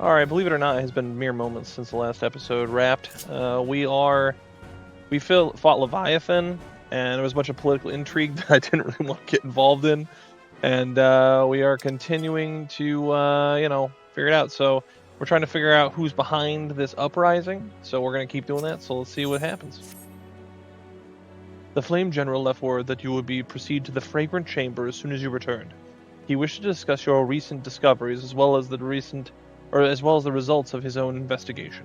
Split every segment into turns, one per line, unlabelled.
Alright, believe it or not, it has been mere moments since the last episode wrapped. We fought Leviathan, and there was a bunch of political intrigue that I didn't really want to get involved in. And we are continuing to, figure it out. So we're trying to figure out who's behind this uprising. So we're going to keep doing that. So let's see what happens. The Flame General left word that you would proceed to the Fragrant Chamber as soon as you returned. He wished to discuss your recent discoveries as well as the results of his own investigation.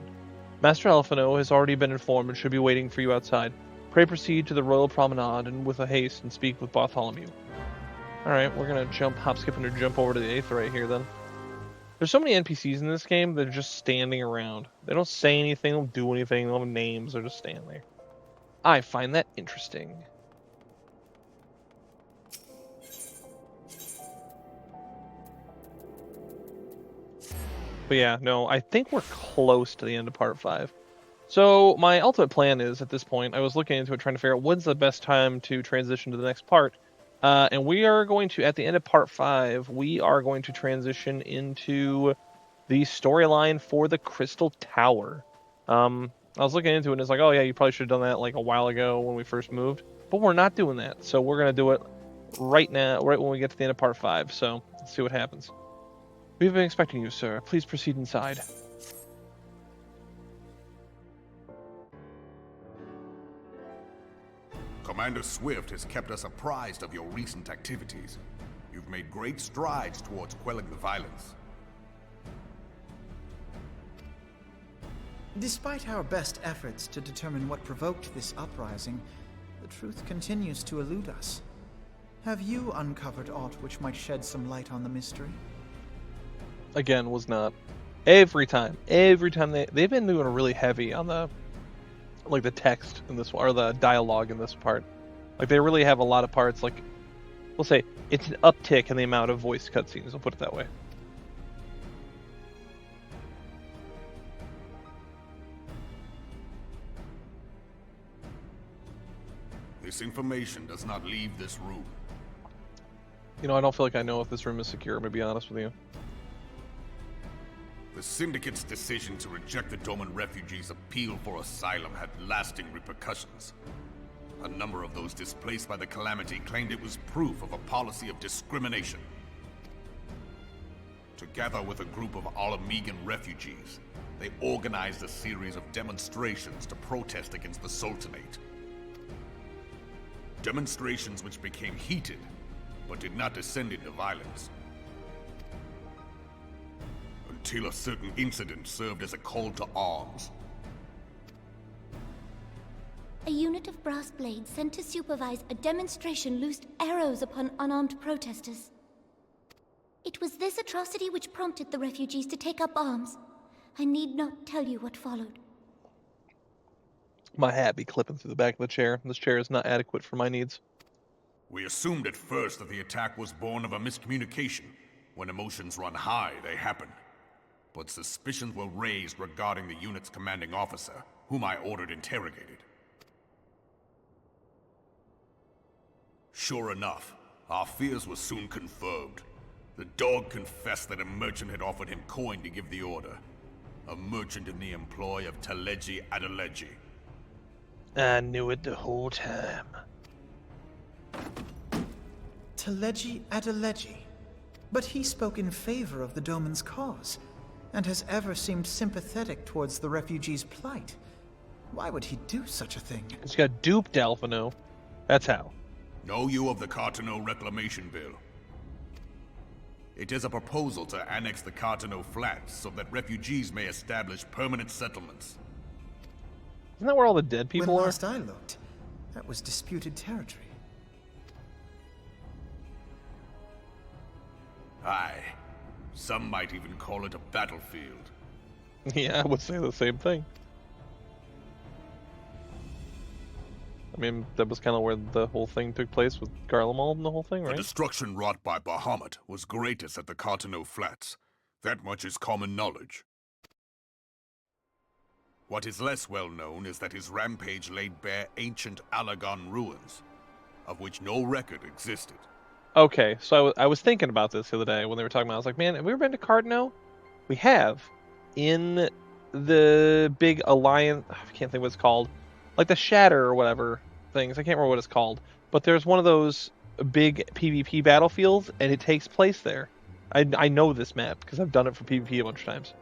Master Alphino has already been informed and should be waiting for you outside. Pray proceed to the Royal Promenade and with a haste and speak with Bartholomew. Alright, we're gonna hop, skip, and jump over to the Aetheryte here then. There's so many NPCs in this game that are just standing around. They don't say anything, they don't do anything, they don't have names, they're just standing there. I find that interesting. But yeah, no, I think we're close to the end of part 5. So my ultimate plan is, at this point, I was looking into it trying to figure out when's the best time to transition to the next part. And we are going to, at the end of part 5, we are going to transition into the storyline for the Crystal Tower. I was looking into it and it's like, oh yeah, you probably should have done that like a while ago when we first moved. But we're not doing that. So we're going to do it right now, right when we get to the end of part 5. So let's see what happens. We've been expecting you, sir. Please proceed inside.
Commander Swift has kept us apprised of your recent activities. You've made great strides towards quelling the violence.
Despite our best efforts to determine what provoked this uprising, the truth continues to elude us. Have you uncovered aught which might shed some light on the mystery?
Again, was not. Every time they've been doing really heavy on the text in this one, or the dialogue in this part. Like they really have a lot of parts, like we'll say it's an uptick in the amount of voice cutscenes, I'll put it that way.
This information does not leave this room.
You know, I don't feel like I know if this room is secure, to be honest with you.
The Syndicate's decision to reject the Doman refugees' appeal for asylum had lasting repercussions. A number of those displaced by the Calamity claimed it was proof of a policy of discrimination. Together with a group of Alamegan refugees, they organized a series of demonstrations to protest against the Sultanate. Demonstrations which became heated, but did not descend into violence. Until a certain incident served as a call to arms.
A unit of brass blades sent to supervise a demonstration loosed arrows upon unarmed protesters. It was this atrocity which prompted the refugees to take up arms. I need not tell you what followed.
My hat be clipping through the back of the chair. This chair is not adequate for my needs.
We assumed at first that the attack was born of a miscommunication. When emotions run high, they happen. But suspicions were raised regarding the unit's commanding officer, whom I ordered interrogated. Sure enough, our fears were soon confirmed. The dog confessed that a merchant had offered him coin to give the order. A merchant in the employ of Teleji Adeleji.
I knew it the whole time.
Teleji Adeleji. But he spoke in favor of the Doman's cause, and has ever seemed sympathetic towards the refugees' plight. Why would he do such a thing?
He's got duped, Alphino. That's how.
Know you of the Cartano Reclamation Bill? It is a proposal to annex the Cartano Flats so that refugees may establish permanent settlements.
Isn't that where all the dead people
When
are?
last I looked, that was disputed territory.
Aye. Some might even call it a battlefield.
Yeah, I would say the same thing. I mean, that was kind of where the whole thing took place with Garlemald and the whole thing, right?
The destruction wrought by Bahamut was greatest at the Cartano Flats. That much is common knowledge. What is less well known is that his rampage laid bare ancient Alagon ruins, of which no record existed.
Okay, so I was thinking about this the other day when they were talking about it. I was like, man, have we ever been to Cardno? We have, in the big alliance. I can't think what it's called, like the Shatter or whatever things. I can't remember what it's called, but there's one of those big PvP battlefields, and it takes place there. I know this map because I've done it for PvP a bunch of times.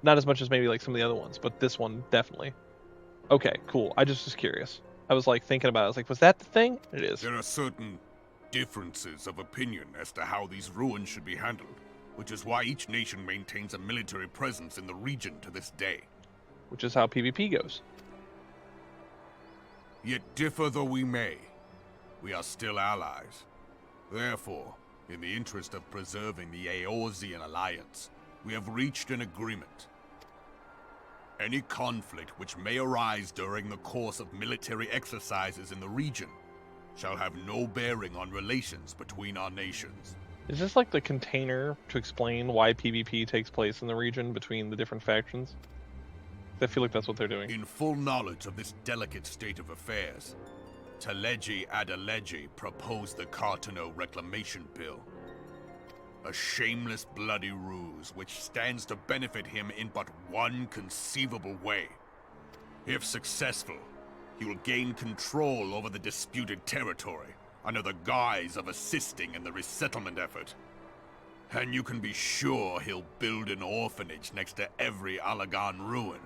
Not as much as maybe like some of the other ones, but this one definitely. Okay, cool. I just was curious. I was like thinking about it. I was like, was that the thing? It is.
There are certain differences of opinion as to how these ruins should be handled, which is why each nation maintains a military presence in the region to this day.
Which is how PvP goes.
Yet differ though we may, we are still allies. Therefore, in the interest of preserving the Eorzean alliance, we have reached an agreement. Any conflict which may arise during the course of military exercises in the region shall have no bearing on relations between our nations.
Is this like the container to explain why PvP takes place in the region between the different factions? I feel like that's what they're doing.
In full knowledge of this delicate state of affairs, Teleji Adeleji proposed the Cartano Reclamation Bill. A shameless bloody ruse which stands to benefit him in but one conceivable way. If successful, he will gain control over the disputed territory under the guise of assisting in the resettlement effort. And you can be sure he'll build an orphanage next to every Allagan ruin.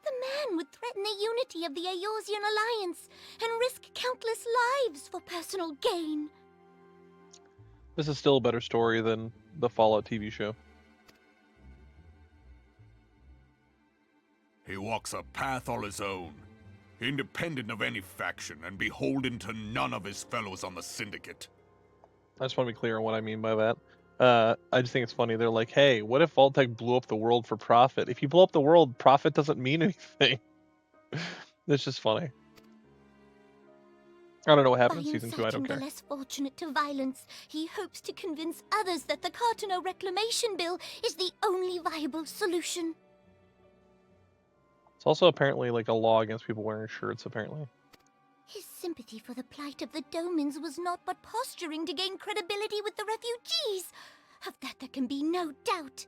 The man would threaten the unity of the Eorzean alliance and risk countless lives for personal gain.
This is still a better story than the Fallout TV show.
He walks a path all his own, independent of any faction and beholden to none of his fellows on the Syndicate.
I just want to be clear on what I mean by that. I just think it's funny. They're like, hey, what if Vault-Tec blew up the world for profit? If you blow up the world, profit doesn't mean anything. It's just funny. I don't know what happened in Season 2, I don't care.
The less fortunate to violence, he hopes to convince others that the Cartano Reclamation Bill is the only viable solution.
It's also apparently like a law against people wearing shirts, apparently.
His sympathy for the plight of the Domans was not but posturing to gain credibility with the refugees. Of that there can be no doubt.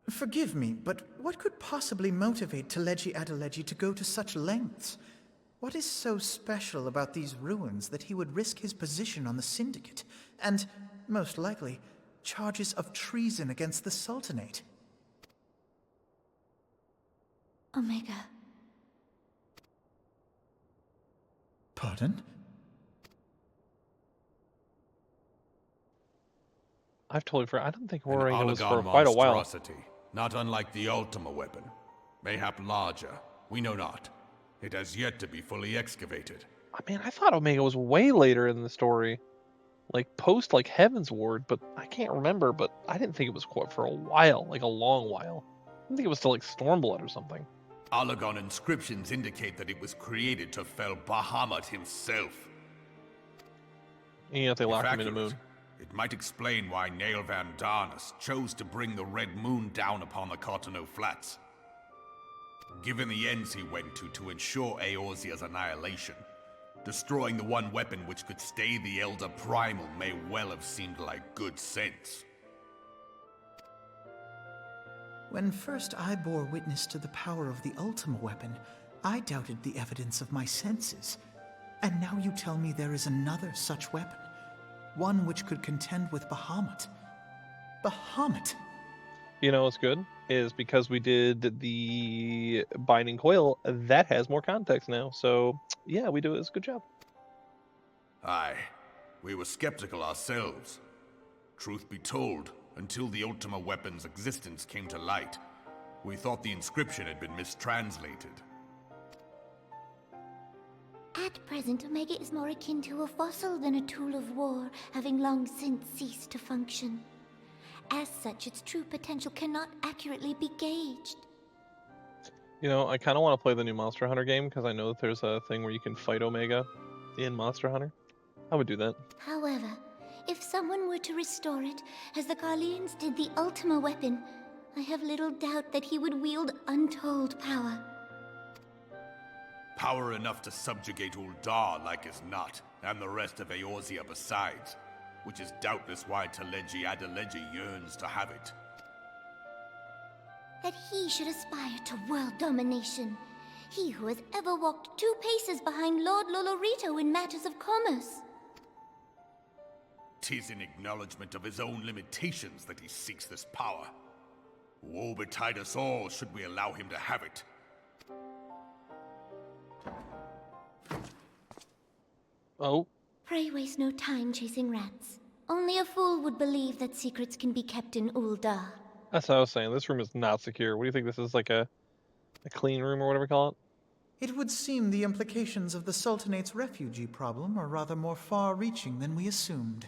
Forgive me, but what could possibly motivate Teleji Adeleji to go to such lengths? What is so special about these ruins that he would risk his position on the Syndicate, and, most likely, charges of treason against the Sultanate?
Omega.
Pardon?
I've totally forgot. I don't think
An
Eorzea was for
Allagan
quite a while.
monstrosity, not unlike the Ultima weapon. Mayhap larger, we know not. It has yet to be fully excavated.
I mean, I thought Omega was way later in the story. Like, post, like, Heaven's Ward, but I can't remember, but I didn't think it was quite for a while, like a long while. I didn't think it was still, like, Stormblood or something.
Allagan inscriptions indicate that it was created to fell Bahamut himself.
And yet they
If
locked him in the
accurate,
moon.
it might explain why Nail Van Darnus chose to bring the Red Moon down upon the Cartano Flats. Given the ends he went to ensure Eorzea's annihilation, destroying the one weapon which could stay the Elder Primal may well have seemed like good sense.
When first I bore witness to the power of the Ultima weapon, I doubted the evidence of my senses. And now you tell me there is another such weapon. One which could contend with Bahamut. Bahamut!
You know what's good? Is because we did the Binding Coil, that has more context now. So, yeah, we do it. It's a good job.
Aye, we were skeptical ourselves. Truth be told, until the Ultima weapon's existence came to light, we thought the inscription had been mistranslated.
At present, Omega is more akin to a fossil than a tool of war, having long since ceased to function. As such, its true potential cannot accurately be gauged.
You know, I kind of want to play the new Monster Hunter game because I know that there's a thing where you can fight Omega in Monster Hunter. I would do that.
However, if someone were to restore it, as the Carlians did the Ultima weapon, I have little doubt that he would wield untold power.
Power enough to subjugate Uldar like as not, and the rest of Eorzea besides, which is doubtless why Teleji Adeleji yearns to have it.
That he should aspire to world domination. He who has ever walked 2 paces behind Lord Lolorito in matters of commerce.
'Tis in acknowledgement of his own limitations that he seeks this power. Woe betide us all should we allow him to have it.
Oh.
Pray waste no time chasing rats. Only a fool would believe that secrets can be kept in Uldar.
That's what I was saying. This room is not secure. What do you think? This is like a clean room or whatever you call it?
It would seem the implications of the Sultanate's refugee problem are rather more far-reaching than we assumed.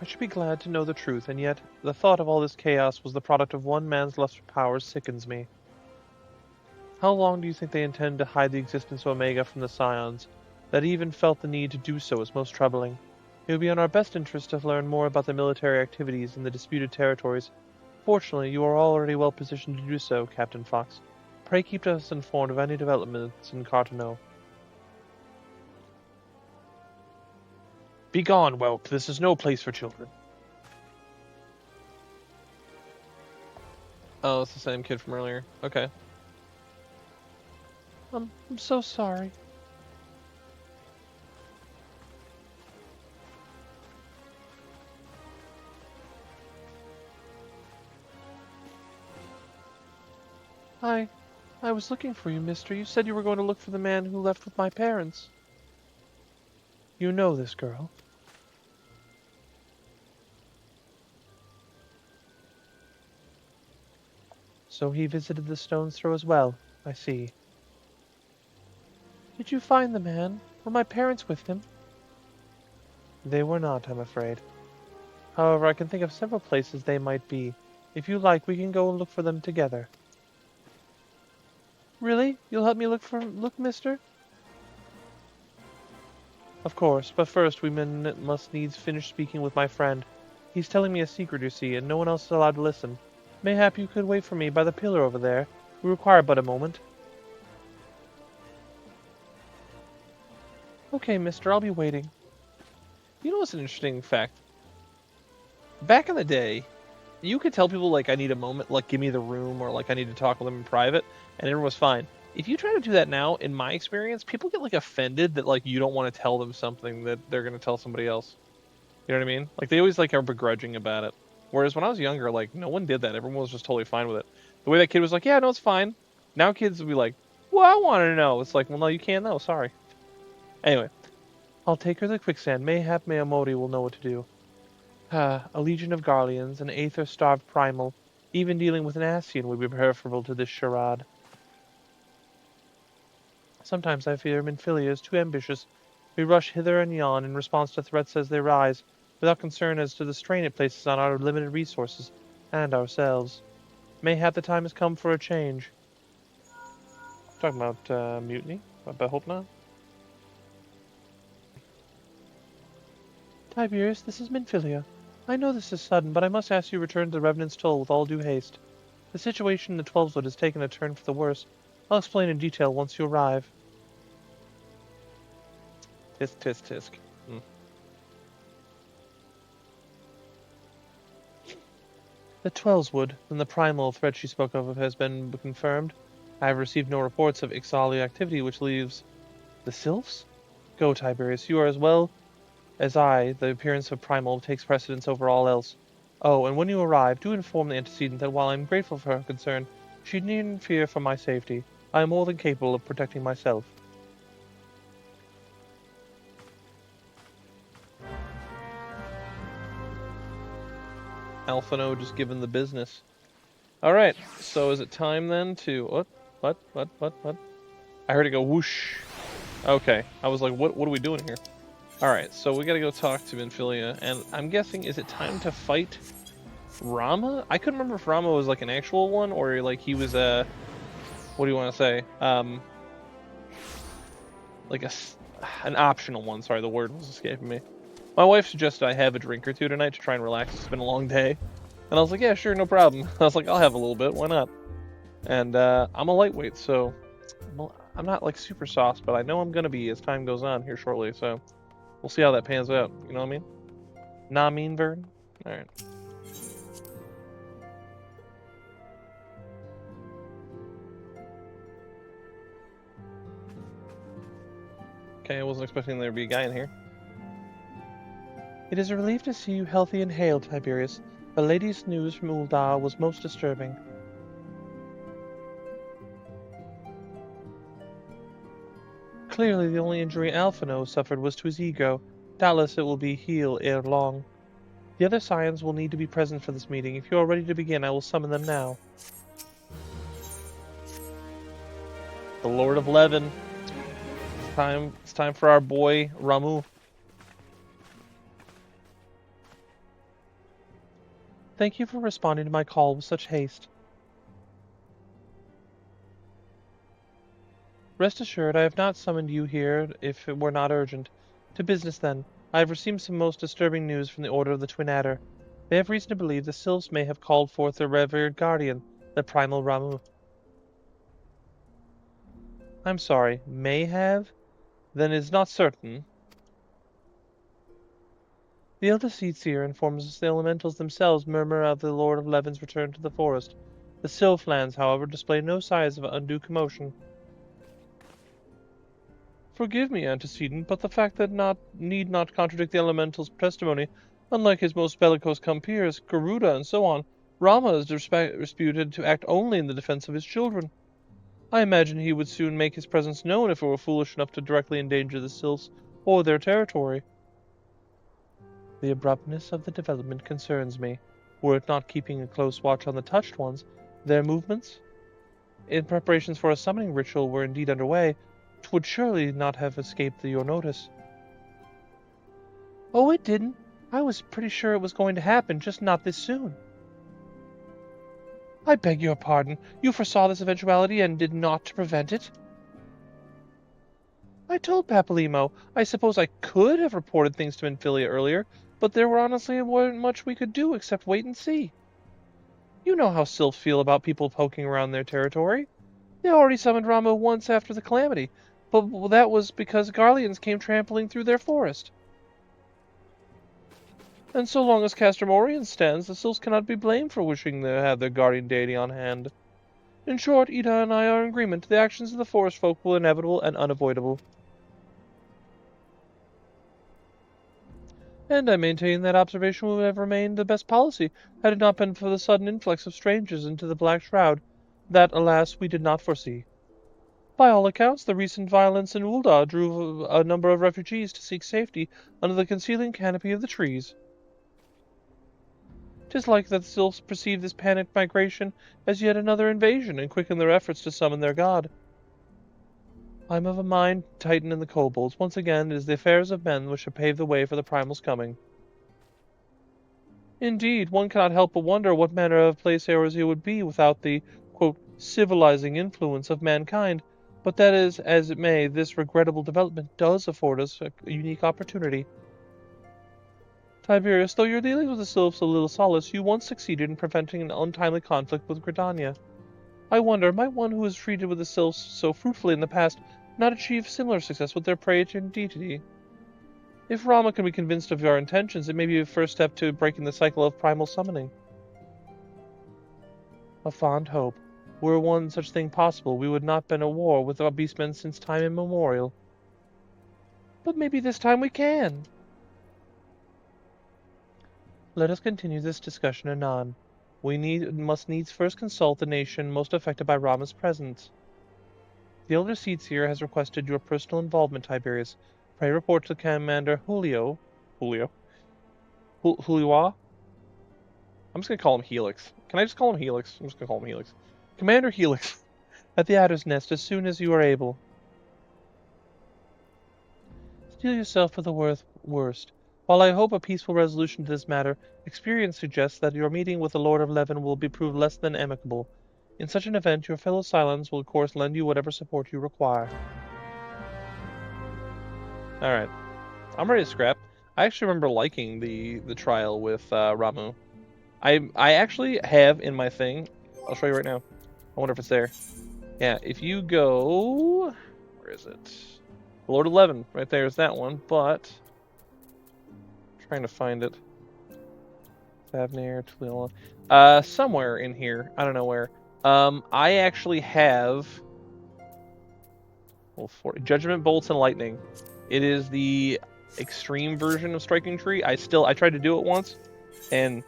I should be glad to know the truth, and yet the thought of all this chaos was the product of one man's lust for power sickens me. How long do you think they intend to hide the existence of Omega from the Scions? That he even felt the need to do so is most troubling. It would be in our best interest to learn more about the military activities in the disputed territories. Fortunately, you are already well positioned to do so, Captain Fox. Pray keep us informed of any developments in Cartano. Begone, whelp. This is no place for children. Oh, it's the same kid from earlier. Okay. I'm so sorry. I was looking for you, mister. You said you were going to look for the man who left with my parents. You know this girl. So he visited the Stone's Throw as well, I see. Did you find the man? Were my parents with him? They were not, I'm afraid. However, I can think of several places they might be. If you like, we can go and look for them together. Really? You'll help me look, mister? Of course, but first we must needs finish speaking with my friend. He's telling me a secret, you see, and no one else is allowed to listen. Mayhap you could wait for me by the pillar over there. We require but a moment. Okay, mister, I'll be waiting. You know what's an interesting fact? Back in the day, you could tell people, like, I need a moment, like, give me the room, or, like, I need to talk with them in private, and everyone was fine. If you try to do that now, in my experience, people get, like, offended that, like, you don't want to tell them something that they're going to tell somebody else. You know what I mean? Like, they always, like, are begrudging about it. Whereas when I was younger, like, no one did that. Everyone was just totally fine with it. The way that kid was like, yeah, no, it's fine. Now kids will be like, well, I want to know. It's like, well, no, you can't know. Sorry. Anyway, I'll take her to the quicksand. Mayhap Mayamori will know what to do. A legion of Garleans, an aether-starved primal, even dealing with an Ascian would be preferable to this charade. Sometimes I fear Minfilia is too ambitious. We rush hither and yon in response to threats as they rise, without concern as to the strain it places on our limited resources, and ourselves. Mayhap the time has come for a change. Talking about mutiny? I hope not. Tiberius, this is Minfilia. I know this is sudden, but I must ask you to return to the Revenant's Toll with all due haste. The situation in the Twelveswood has taken a turn for the worse. I'll explain in detail once you arrive. Tisk, tisk, tisk. The Twelveswood, then the primal threat she spoke of, has been confirmed. I have received no reports of Ixali activity, which leaves the Sylphs? Go, Tiberius. You are as well as I. The appearance of primal takes precedence over all else. Oh, and when you arrive, do inform the antecedent that while I am grateful for her concern, she needn't fear for my safety. I am more than capable of protecting myself. Alphino just given the business. Alright, so is it time then to... What? I heard it go whoosh. Okay, I was like, what are we doing here? Alright, so we gotta go talk to Minfilia, and I'm guessing, is it time to fight Ramuh? I couldn't remember if Ramuh was like an actual one or like he was a, what do you want to say? Like an optional one. Sorry, the word was escaping me. My wife suggested I have a drink or two tonight to try and relax. It's been a long day. And I was like, yeah, sure, no problem. I was like, I'll have a little bit. Why not? And I'm a lightweight, so I'm not like super sauced, but I know I'm going to be as time goes on here shortly. So we'll see how that pans out. You know what I mean? Nah, mean, Vern? Alright. Okay, I wasn't expecting there to be a guy in here. It is a relief to see you healthy and hale, Tiberius. The latest news from Ul'dah was most disturbing. Clearly, the only injury Alphino suffered was to his ego. Doubtless it will be healed ere long. The other Scions will need to be present for this meeting. If you are ready to begin, I will summon them now. The Lord of Levin. It's time for our boy Ramuh. Thank you for responding to my call with such haste. Rest assured, I have not summoned you here if it were not urgent. To business, then. I have received some most disturbing news from the Order of the Twin Adder. They have reason to believe the Sylphs may have called forth their revered guardian, the Primal Ramuh. I'm sorry, may have? Then it is not certain. The Elder Seedseer informs us the elementals themselves murmur of the Lord of Levin's return to the forest. The Sylphlands, however, display no signs of undue commotion. Forgive me, Antecedent, but the fact that need not contradict the elemental's testimony. Unlike his most bellicose compeers, Garuda and so on, Rama is disputed to act only in the defense of his children. I imagine he would soon make his presence known if it were foolish enough to directly endanger the Sylphs or their territory. The abruptness of the development concerns me. Were it not keeping a close watch on the touched ones, their movements, in preparations for a summoning ritual, were indeed underway, would surely not have escaped your notice. Oh, it didn't. I was pretty sure it was going to happen, just not this soon. I beg your pardon. You foresaw this eventuality and did naught to prevent it? I told Papalymo. I suppose I could have reported things to Minfilia earlier, but there honestly wasn't much we could do except wait and see. You know how Sylphs feel about people poking around their territory. They already summoned Ramuh once after the calamity, but that was because Garleans came trampling through their forest. And so long as Castor Morian stands, the Sylphs cannot be blamed for wishing to have their guardian deity on hand. In short, Ida and I are in agreement. The actions of the forest folk were inevitable and unavoidable. And I maintain that observation would have remained the best policy, had it not been for the sudden influx of strangers into the Black Shroud, that, alas, we did not foresee. By all accounts, the recent violence in Ul'dah drew a number of refugees to seek safety under the concealing canopy of the trees. 'Tis likely that the Sylphs perceive this panicked migration as yet another invasion, and quicken their efforts to summon their god. I am of a mind to tighten in the kobolds. Once again, it is the affairs of men which should pave the way for the Primal's coming. Indeed, one cannot help but wonder what manner of place Eorzea would be without the, quote, civilizing influence of mankind, but that is as it may, this regrettable development does afford us a unique opportunity. Tiberius, though your dealings with the Sylphs a little solace, you once succeeded in preventing an untimely conflict with Gridania. I wonder, might one who has treated with the Sylphs so fruitfully in the past not achieve similar success with their praetor deity? If Rama can be convinced of our intentions, it may be a first step to breaking the cycle of primal summoning. A fond hope. Were one such thing possible, we would not have been at war with our beastmen since time immemorial. But maybe this time we can. Let us continue this discussion anon. We must needs first consult the nation most affected by Rama's presence. The Elder Seedseer has requested your personal involvement, Tiberius. Pray report to Commander Julio? Julioa? I'm just going to call him Helix. Can I just call him Helix? I'm just going to call him Helix. Commander Helix, at the Adder's Nest as soon as you are able. Steel yourself for the worst. While I hope a peaceful resolution to this matter, experience suggests that your meeting with the Lord of Leven will be proved less than amicable. In such an event, your fellow Cylons will of course lend you whatever support you require. Alright. I'm ready to scrap. I actually remember liking the trial with Ramuh. I actually have in my thing, I'll show you right now. I wonder if it's there. Yeah, if you go... Where is it? The Lord of Leven. Right there is that one, but... I'm trying to find it. Favnir, Tulila. Somewhere in here. I don't know where. I actually have... Well, Judgment Bolts and Lightning. It is the extreme version of Striking Tree. I tried to do it once, and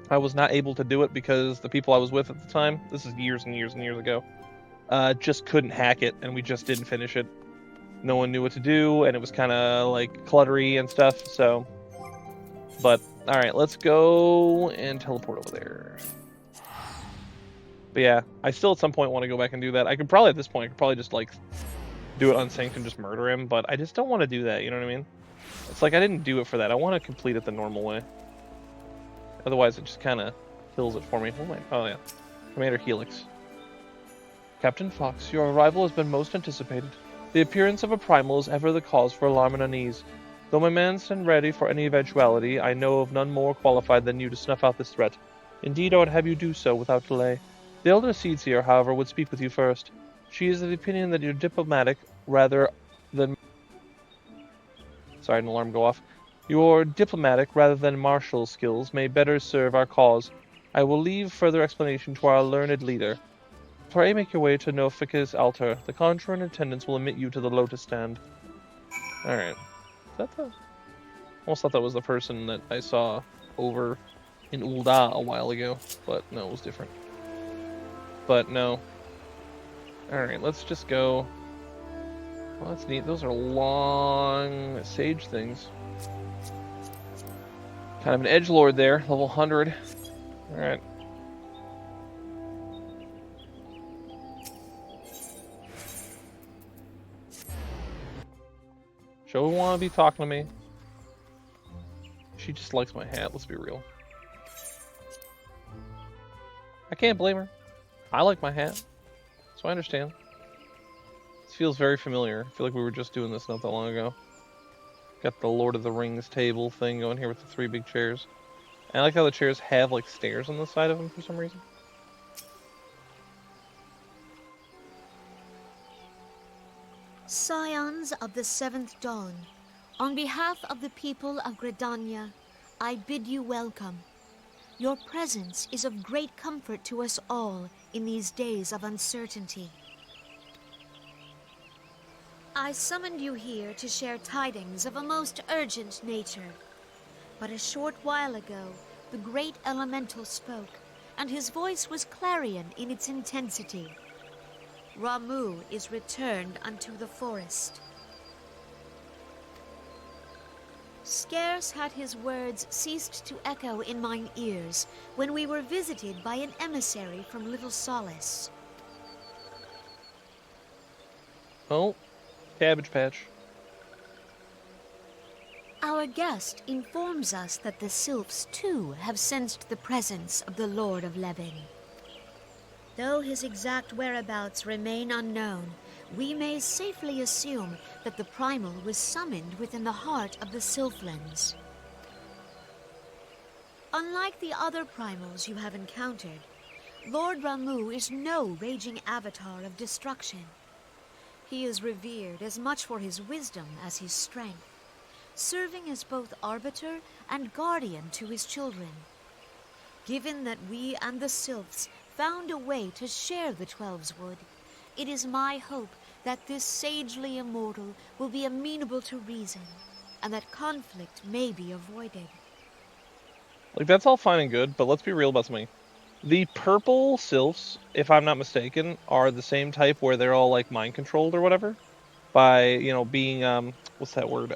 I was not able to do it because the people I was with at the time, this is years and years and years ago, just couldn't hack it, and we just didn't finish it. No one knew what to do, and it was kind of like cluttery and stuff, so... But, alright, let's go and teleport over there. But yeah, I still at some point want to go back and do that. I could probably, at this point, just like do it unsynced and just murder him, but I just don't want to do that, you know what I mean? It's like I didn't do it for that. I want to complete it the normal way. Otherwise, it just kind of kills it for me. Oh yeah. Commander Helix. Captain Fox, your arrival has been most anticipated. The appearance of a primal is ever the cause for alarm and unease. Though my men stand ready for any eventuality, I know of none more qualified than you to snuff out this threat. Indeed, I would have you do so without delay. The elder Seedseer, however, would speak with you first. She is of the opinion that you're diplomatic rather than... Sorry, an alarm go off. Your diplomatic rather than martial skills may better serve our cause. I will leave further explanation to our learned leader. Pray make your way to Nofika's altar. The conjurer in attendance will admit you to the lotus stand. Alright. Is that the... Almost thought that was the person that I saw over in Ul'dah a while ago, but no, it was different. But no. Alright, let's just go. Well, that's neat. Those are long sage things. Kind of an edgelord there, level 100. Alright. She'll want to be talking to me. She just likes my hat, let's be real. I can't blame her. I like my hat, so I understand. This feels very familiar. I feel like we were just doing this not that long ago. Got the Lord of the Rings table thing going here with the 3 big chairs. And I like how the chairs have like stairs on the side of them for some reason.
Scions of the 7th Dawn, on behalf of the people of Gridania, I bid you welcome. Your presence is of great comfort to us all in these days of uncertainty. I summoned you here to share tidings of a most urgent nature. But a short while ago, the great elemental spoke, and his voice was clarion in its intensity. Ramuh is returned unto the forest. Scarce had his words ceased to echo in mine ears when we were visited by an emissary from Little Solace.
Oh, Cabbage Patch.
Our guest informs us that the Sylphs, too, have sensed the presence of the Lord of Leven. Though his exact whereabouts remain unknown, we may safely assume that the Primal was summoned within the heart of the Sylphlands. Unlike the other Primals you have encountered, Lord Ramuh is no raging avatar of destruction. He is revered as much for his wisdom as his strength, serving as both arbiter and guardian to his children. Given that we and the Sylphs found a way to share the Twelves Wood, it is my hope that this sagely immortal will be amenable to reason, and that conflict may be avoided.
Like, that's all fine and good, but let's be real about something. The purple Sylphs, if I'm not mistaken, are the same type where they're all, like, mind-controlled or whatever? By, you know, being, what's that word?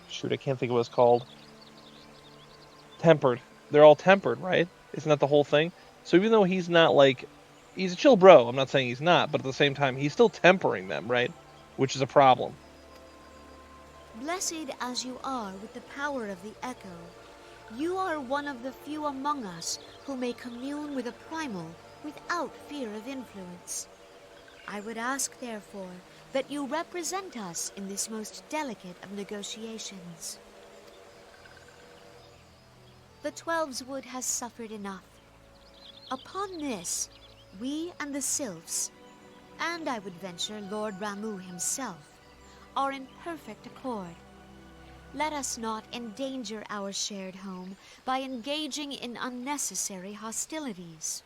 Shoot, I can't think of what it's called. Tempered. They're all tempered, right? Isn't that the whole thing? So even though he's not, like... He's a chill bro, I'm not saying he's not, but at the same time, he's still tempering them, right? Which is a problem.
Blessed as you are with the power of the Echo, you are one of the few among us who may commune with a primal without fear of influence. I would ask, therefore, that you represent us in this most delicate of negotiations. The Twelveswood has suffered enough. Upon this, we and the Sylphs, and I would venture Lord Ramuh himself, are in perfect accord. Let us not endanger our shared home by engaging in unnecessary hostilities.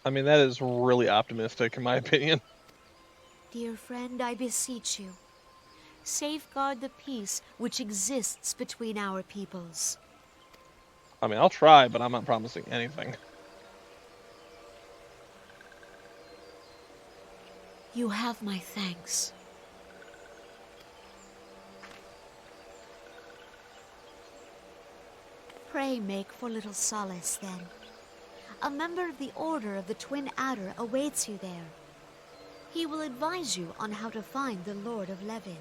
I mean, that is really optimistic, in my opinion.
Dear friend, I beseech you, safeguard the peace which exists between our peoples.
I mean, I'll try, but I'm not promising anything.
You have my thanks. Pray make for little solace, then. A member of the Order of the Twin Adder awaits you there. He will advise you on how to find the Lord of Levin.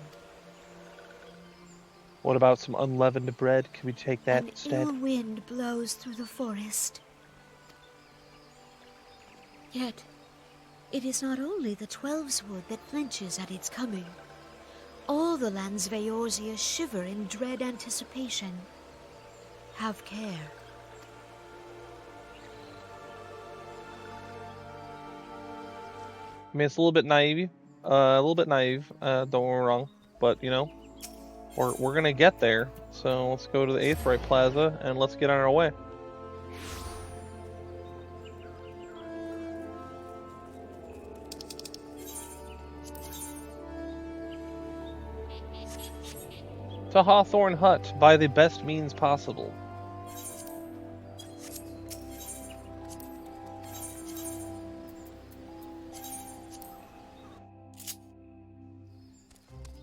What about some unleavened bread? Can we take that
An
instead?
ill wind blows through the forest. Yet, it is not only the Twelveswood that flinches at its coming. All the lands of Eorzea shiver in dread anticipation. Have care.
I mean, it's a little bit naive. Don't get me wrong. But, you know, we're going to get there. So let's go to the Aetheryte Plaza and let's get on our way. To Hawthorne Hut by the best means possible.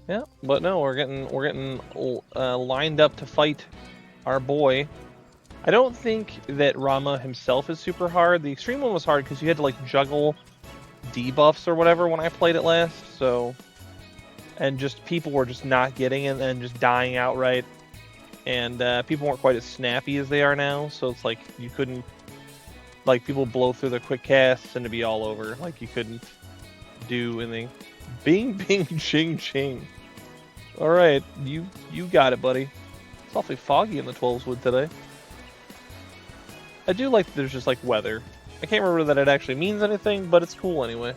Yeah, but no, we're getting lined up to fight our boy. I don't think that Ramuh himself is super hard. The extreme one was hard because you had to like juggle debuffs or whatever when I played it last. So, and just people were just not getting it and just dying outright. And people weren't quite as snappy as they are now. So it's like you couldn't, like people blow through their quick casts and it'd be all over. Like you couldn't do anything. Bing, bing, ching, ching. All right, you got it, buddy. It's awfully foggy in the Twelveswood today. I do like that there's just like weather. I can't remember that it actually means anything, but it's cool anyway.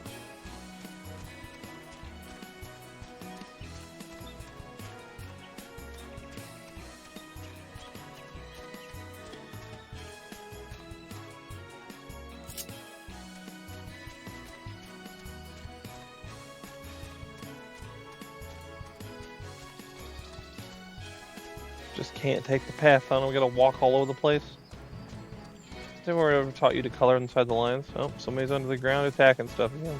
Just can't take the path on. We gotta walk all over the place. Has anyone ever taught you to color inside the lines? Oh, somebody's under the ground attacking stuff again.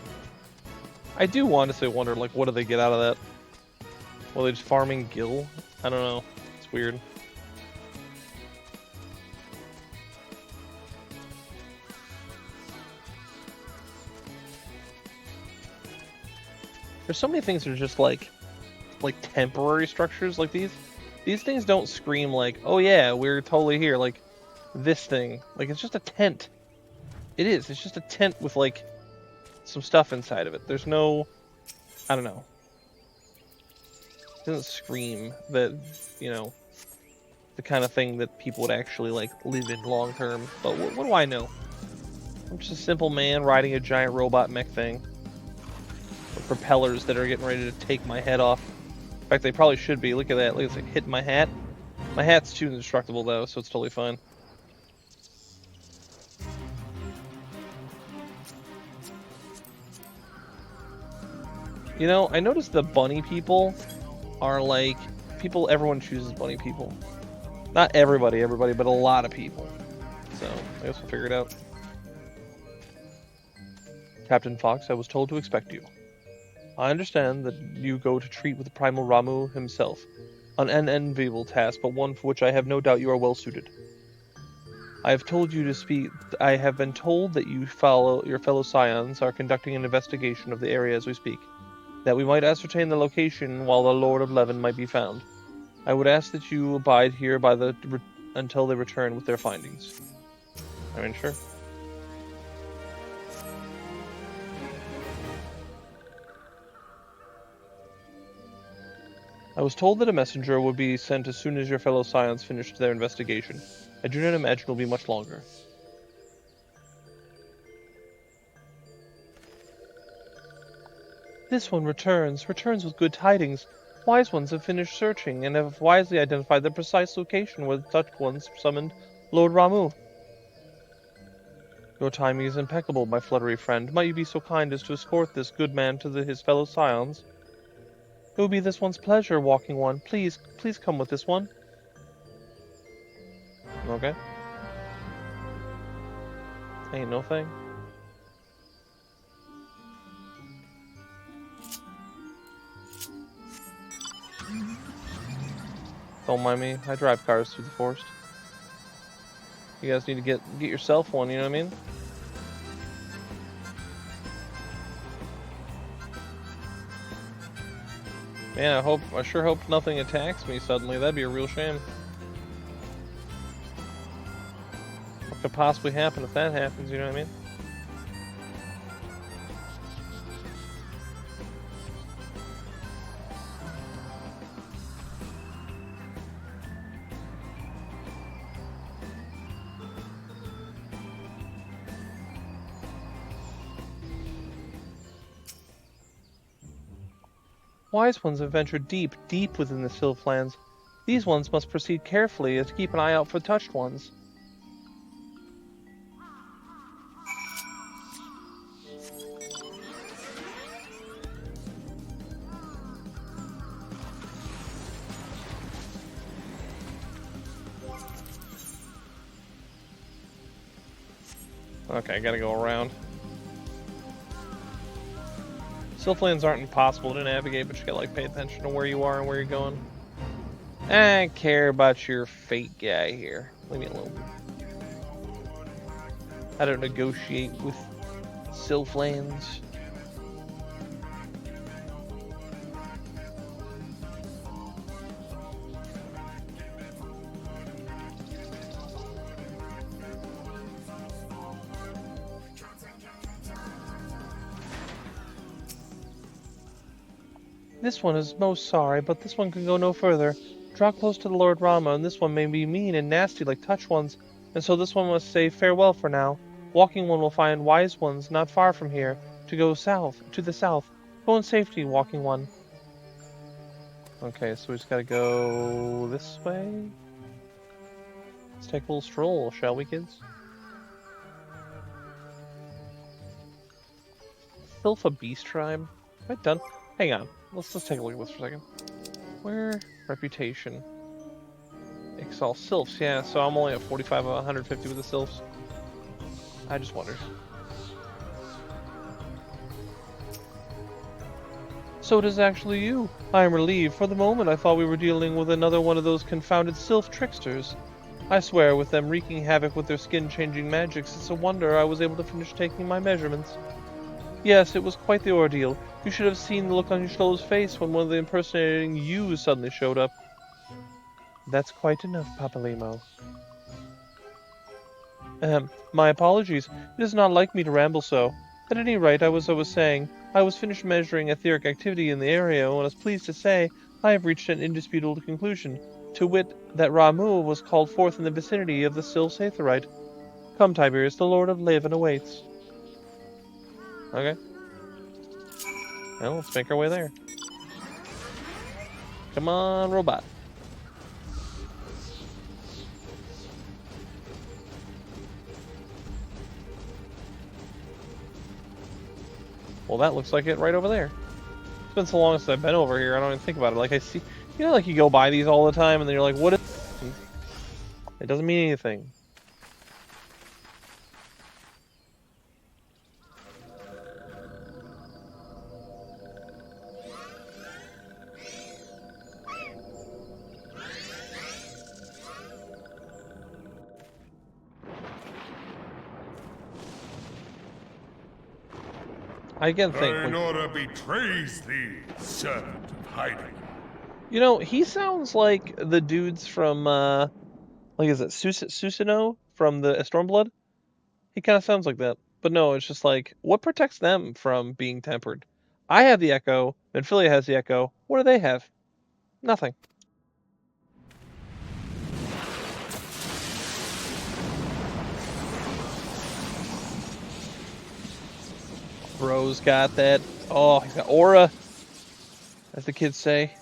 I do honestly wonder, like, what do they get out of that? Well, they just farming gil? I don't know. It's weird. There's so many things that are just like temporary structures like these. These things don't scream like, oh yeah, we're totally here. Like, this thing. Like, it's just a tent. It is. It's just a tent with, like, some stuff inside of it. There's no... I don't know. It doesn't scream that, you know, the kind of thing that people would actually, like, live in long term. But what do I know? I'm just a simple man riding a giant robot mech thing. With propellers that are getting ready to take my head off. In fact, they probably should be. Look at that. Look, it's like hitting my hat. My hat's too indestructible, though, so it's totally fine. You know, I noticed the bunny people are like... everyone chooses bunny people. Not everybody, but a lot of people. So, I guess we'll figure it out. Captain Fox, I was told to expect you. I understand that you go to treat with the Primal Ramuh himself. An unenviable task, but one for which I have no doubt you are well suited. I have been told that your fellow scions are conducting an investigation of the area as we speak, that we might ascertain the location while the Lord of Levin might be found. I would ask that you abide here until they return with their findings. I mean, sure. I was told that a messenger would be sent as soon as your fellow scions finished their investigation. I do not imagine it will be much longer. This one returns with good tidings. Wise ones have finished searching and have wisely identified the precise location where the touched ones summoned Lord Ramuh. Your timing is impeccable, my fluttery friend. Might you be so kind as to escort this good man to his fellow scions? It will be this one's pleasure, Walking One. Please come with this one. Okay. Ain't no thing. Don't mind me. I drive cars through the forest. You guys need to get yourself one, you know what I mean? Man, I sure hope nothing attacks me suddenly. That'd be a real shame. What could possibly happen if that happens, you know what I mean? Wise ones have ventured deep, deep within the Sylph lands. These ones must proceed carefully as to keep an eye out for touched ones. Okay, I gotta go around. Sylphlands aren't impossible to navigate, but you gotta pay attention to where you are and where you're going. I don't care about your fate guy here. Leave me alone. I don't negotiate with Sylphlands. This one is most sorry, but this one can go no further. Draw close to the Lord Ramuh, and this one may be mean and nasty like touch ones, and so this one must say farewell for now. Walking One will find wise ones not far from here, to the south. Go in safety, Walking One. Okay, so we just gotta go this way. Let's take a little stroll, shall we, kids? Sylph a beast tribe? Am I done? Hang on. Let's take a look at this for a second. Where? Reputation. Excel Sylphs, yeah, so I'm only at 45 of 150 with the Sylphs. I just wondered. So it is actually you. I am relieved. For the moment I thought we were dealing with another one of those confounded Sylph tricksters. I swear, with them wreaking havoc with their skin-changing magics, it's a wonder I was able to finish taking my measurements. Yes, it was quite the ordeal. You should have seen the look on Y'shtola's face when one of the impersonating yous suddenly showed up. That's quite enough, Papalimo. My apologies. It is not like me to ramble so. At any rate, as I was saying, I was finished measuring etheric activity in the area, and I was pleased to say I have reached an indisputable conclusion, to wit, that Ramuh was called forth in the vicinity of the Sylph's Aetherite. Come, Tiberius, the Lord of Leven awaits. Okay. Well, let's make our way there. Come on, robot. Well, that looks like it right over there. It's been so long since I've been over here, I don't even think about it. Like, I see, you know, like you go by these all the time, and then you're like, what is it? It doesn't mean anything. I again think
Thine order betrays thee, servant of hiding.
You know, he sounds like the dudes from, like, is it Susanoo from the Stormblood? He kind of sounds like that. But no, it's just like, what protects them from being tempered? I have the Echo, Menphilia has the Echo. What do they have? Nothing. Bro's got that. Oh, he's got aura, as the kids say.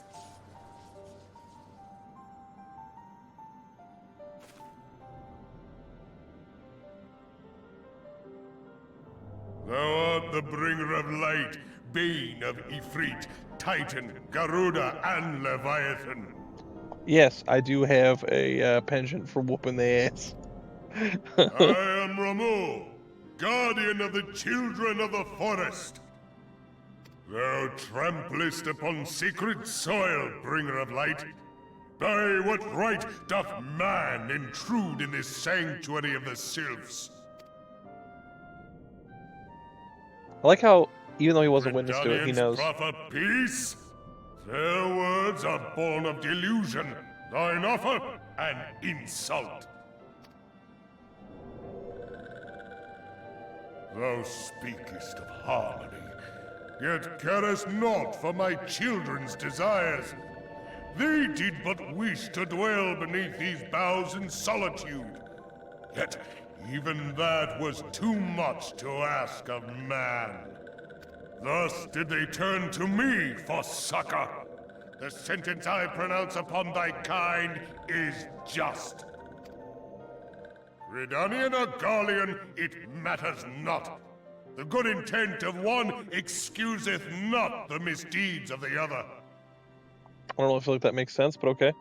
Thou art the bringer of light, bane of Ifrit, Titan, Garuda, and Leviathan.
Yes, I do have a penchant for whooping the ass.
I am Ramuh, guardian of the children of the forest. Thou tramplest upon sacred soil, bringer of light. By what right doth man intrude in this sanctuary of the sylphs?
I like how, even though he wasn't witness to it, he
Redanians
knows.
proffer peace? Their words are born of delusion, thine offer an insult. Thou speakest of harmony, yet carest not for my children's desires. They did but wish to dwell beneath these boughs in solitude. Yet even that was too much to ask of man. Thus did they turn to me for succor. The sentence I pronounce upon thy kind is just. Redanian or Garlean, it matters not. The good intent of one excuseth not the misdeeds of the other.
I don't know if I feel like that makes sense, but okay.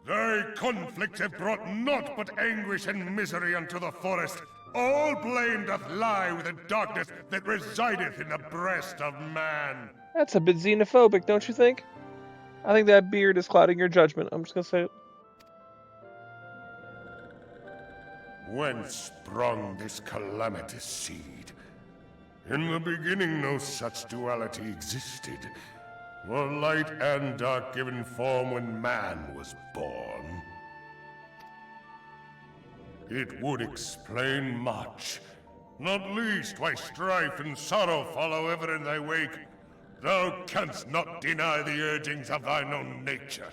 Thy conflicts have brought naught but anguish and misery unto the forest. All blame doth lie with the darkness that resideth in the breast of man.
That's a bit xenophobic, don't you think? I think that beard is clouding your judgment. I'm just gonna say it.
Whence sprung this calamitous seed? In the beginning no such duality existed. Were light and dark given form when man was born? It would explain much. Not least why strife and sorrow follow ever in thy wake. Thou canst not deny the urgings of thine own nature.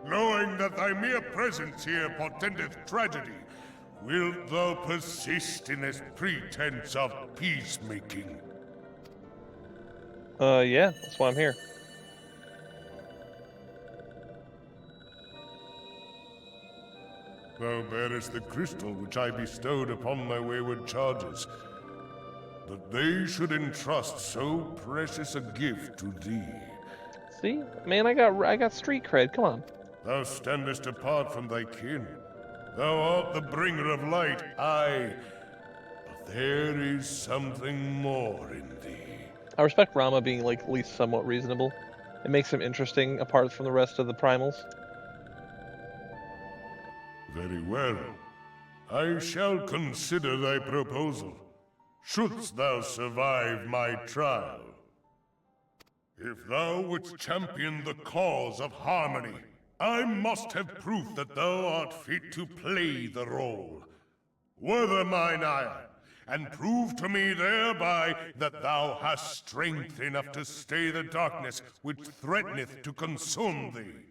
Knowing that thy mere presence here portendeth tragedy, wilt thou persist in this pretense of peacemaking?
Yeah, that's why I'm here.
Thou bearest the crystal which I bestowed upon my wayward charges. That they should entrust so precious a gift to thee.
See? Man, I got street cred, come on.
Thou standest apart from thy kin. Thou art the bringer of light, aye. But there is something more in thee.
I respect Ramuh being, like, at least somewhat reasonable. It makes him interesting, apart from the rest of the Primals.
Very well. I shall consider thy proposal, shouldst thou survive my trial. If thou wouldst champion the cause of harmony, I must have proof that thou art fit to play the role. Wither mine ire, and prove to me thereby that thou hast strength enough to stay the darkness which threateneth to consume thee.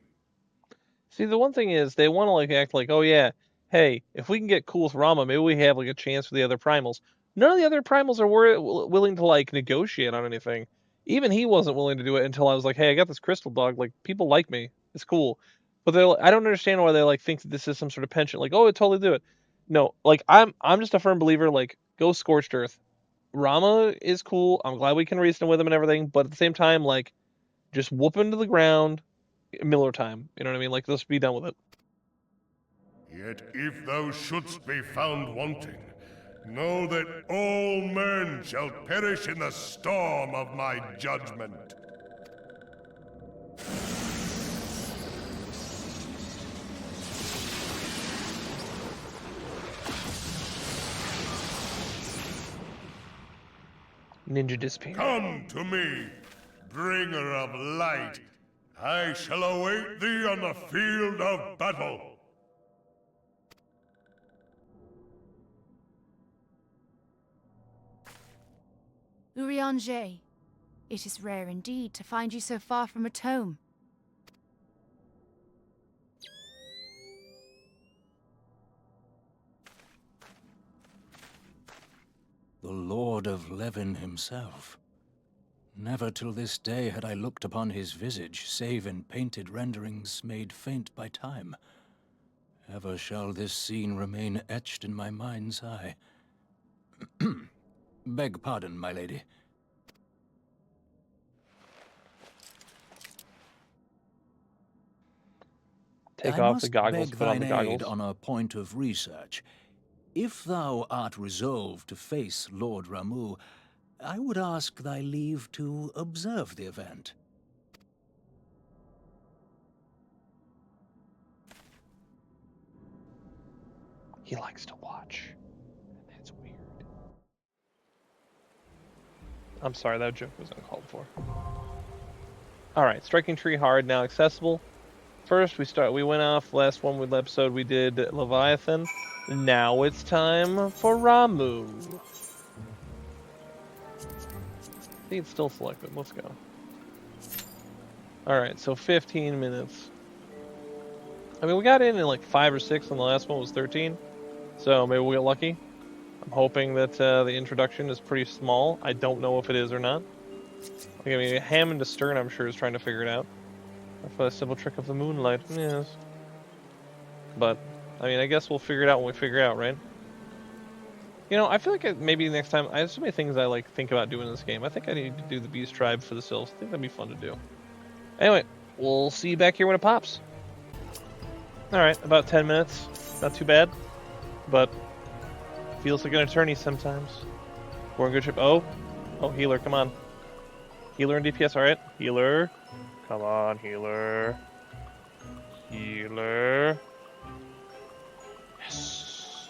See, the one thing is, they want to, like, act like, oh yeah, hey, if we can get cool with Ramuh, maybe we have, like, a chance for the other Primals. None of the other Primals are willing to, like, negotiate on anything. Even he wasn't willing to do it until I was like, hey, I got this crystal dog, like, people like me, it's cool. But I don't understand why they, like, think that this is some sort of penchant, like, oh, I'd totally do it. No, like, I'm just a firm believer, like, go Scorched Earth. Ramuh is cool, I'm glad we can reason with him and everything, but at the same time, like, just whoop him to the ground, Miller time, you know what I mean? Like, let's be done with it.
Yet if thou shouldst be found wanting, know that all men shall perish in the storm of my judgment.
Ninja disappear.
Come to me, bringer of light, I shall await thee on the field of battle.
Eorzea, it is rare indeed to find you so far from at home.
The Lord of Levin himself. Never till this day had I looked upon his visage, save in painted renderings made faint by time. Ever shall this scene remain etched in my mind's eye. Beg pardon, my lady.
Take
I
off
must
the goggles,
beg
put on
thine
the goggles.
aid on a point of research. If thou art resolved to face Lord Ramuh, I would ask thy leave to observe the event.
He likes to watch. That's weird. I'm sorry, that joke was uncalled for. Alright, striking tree hard, now accessible. First, we went off last episode we did Leviathan. Now it's time for Ramuh. I think it's still selected. Let's go. Alright, so 15 minutes. I mean, we got in like 5 or 6, and the last one was 13. So maybe we'll get lucky. I'm hoping that the introduction is pretty small. I don't know if it is or not. I mean, Hammond to Stern, I'm sure, is trying to figure it out. For the simple trick of the moonlight, yes. But, I mean, I guess we'll figure it out when we figure it out, right? You know, I feel like maybe next time, I have so many things I think about doing in this game. I think I need to do the Beast Tribe for the Sylphs. I think that'd be fun to do. Anyway, we'll see you back here when it pops. Alright, about 10 minutes. Not too bad. But, feels like an eternity sometimes. We're in good shape. Oh, healer, come on. Healer and DPS, alright. Healer. Come on, healer. Healer. Yes.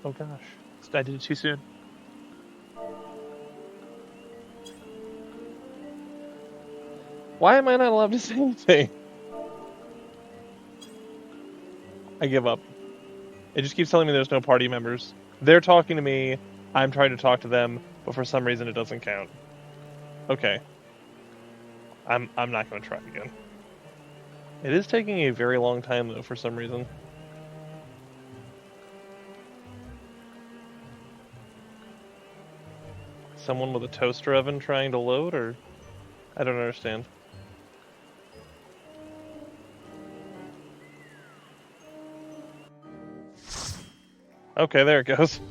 Oh gosh. I did it too soon. Why am I not allowed to say anything? I give up. It just keeps telling me there's no party members. They're talking to me, I'm trying to talk to them, but for some reason it doesn't count. Okay. I'm not going to try again. It is taking a very long time, though, for some reason. Someone with a toaster oven trying to load, or... I don't understand. Okay, there it goes.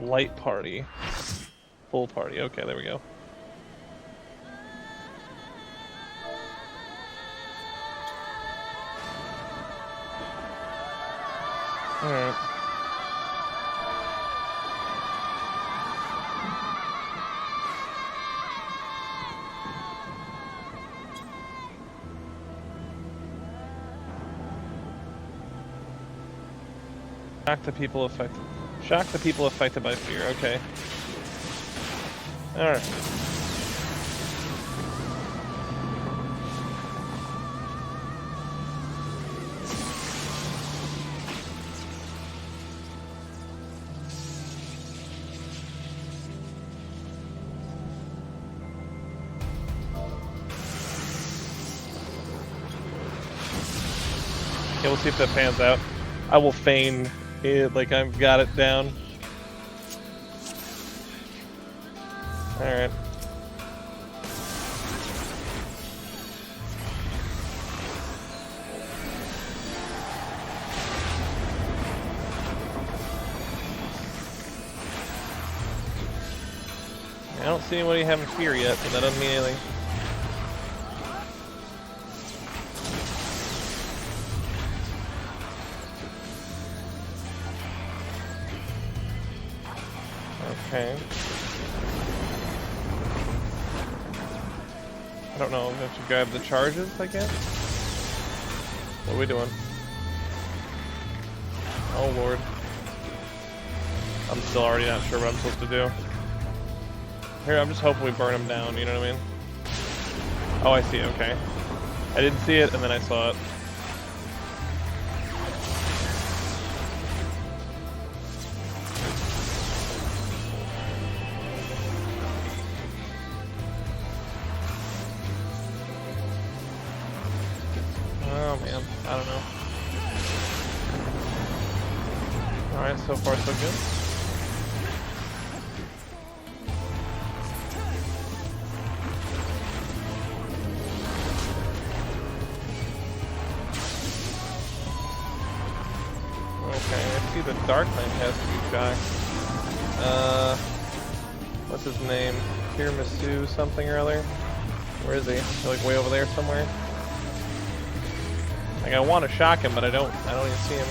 Light party. Full party. Okay, there we go. Alright. Shock the people affected. Shock the people affected by fear. Okay. All right. Okay, we'll see if that pans out. I will feign it like I've got it down. Alright. I don't see anybody having fear yet, but that doesn't mean anything. Okay. I don't know, I'm going to grab the charges, I guess? What are we doing? Oh lord. I'm still already not sure what I'm supposed to do. Here, I'm just hoping we burn him down, you know what I mean? Oh, I see, okay. I didn't see it, and then I saw it. Oh, man. I don't know. Alright, so far so good. Okay, I see the Dark Knight has to be back. What's his name? Tiramisu something or other? Where is he? Is he like way over there somewhere? Like I want to shock him, but I don't even see him.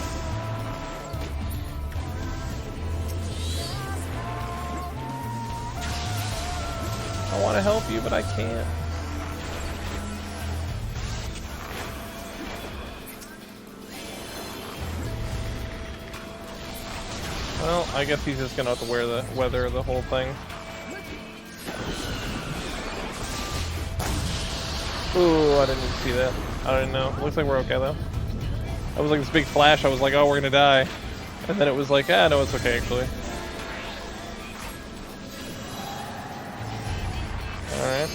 I want to help you, but I can't. Well, I guess he's just gonna have to weather the whole thing. Ooh, I didn't even see that. I didn't know. Looks like we're okay though. That was like this big flash. I was like, oh, we're gonna die. And then it was like, ah, no, it's okay actually. Alright.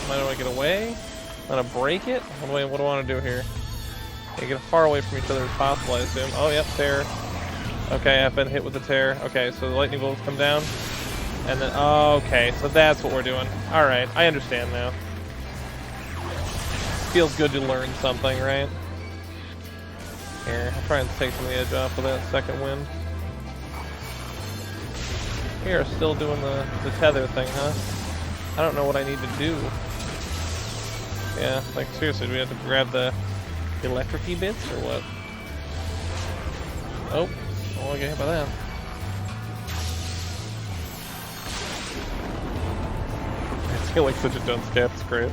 How do I get away? I'm gonna break it? What do I want to do here? Okay, get as far away from each other as possible, I assume. Oh, yep, tear. Okay, I've been hit with the tear. Okay, so the lightning bolts come down. And then, oh, okay, so that's what we're doing. Alright, I understand now. Feels good to learn something, right? Here, I'll try and take some of the edge off with that second wind. Here, still doing the tether thing, huh? I don't know what I need to do. Yeah, like seriously, do we have to grab the electric-y bits or what? Oh, I want to get hit by that. I feel like such a dunce cap, it's great.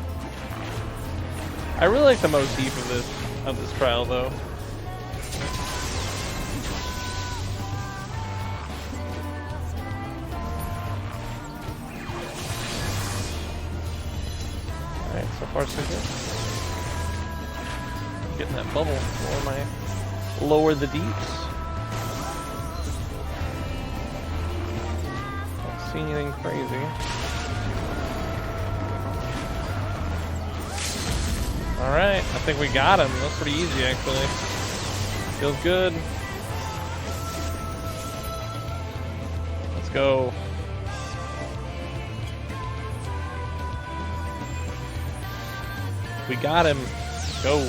I really like the motif of this trial though. Alright, so far so good. Getting that bubble. Lower the deeps. Don't see anything crazy. Alright, I think we got him. That's pretty easy actually. Feels good. Let's go. We got him. Let's go.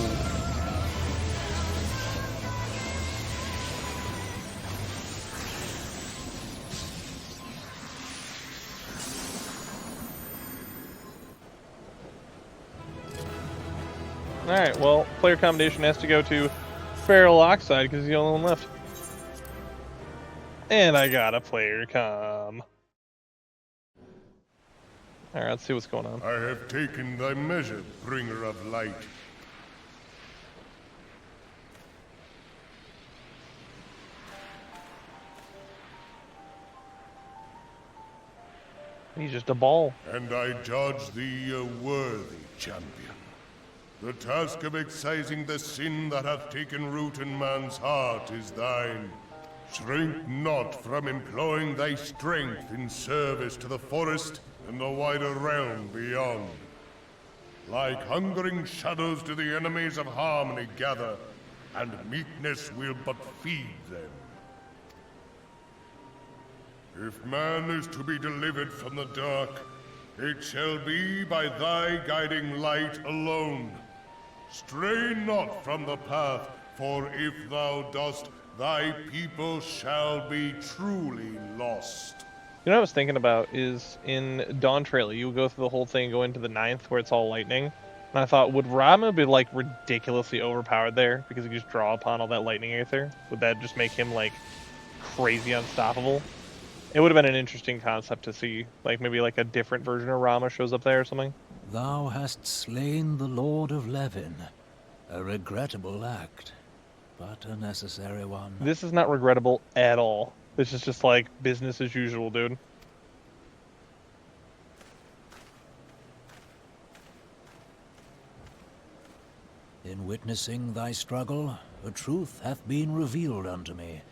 Alright, well, player commendation has to go to Feral Oxide because he's the only one left. And I got a player com. Alright, let's see what's going on.
I have taken thy measure, bringer of light.
He's just a ball.
And I judge thee a worthy champion. The task of excising the sin that hath taken root in man's heart is thine. Shrink not from employing thy strength in service to the forest and the wider realm beyond. Like hungering shadows do the enemies of harmony gather, and meekness will but feed them. If man is to be delivered from the dark, it shall be by thy guiding light alone. Stray not from the path, for if thou dost, thy people shall be truly lost.
You know what I was thinking about is in Dawn Trail, you go through the whole thing and go into the 9th where it's all lightning. And I thought, would Ramuh be like ridiculously overpowered there because he could just draw upon all that lightning aether? Would that just make him like crazy unstoppable? It would have been an interesting concept to see, like maybe like a different version of Ramuh shows up there or something.
Thou hast slain the Lord of Levin. A regrettable act, but a necessary one.
This is not regrettable at all. This is just like business as usual, dude.
In witnessing thy struggle, a truth hath been revealed unto me.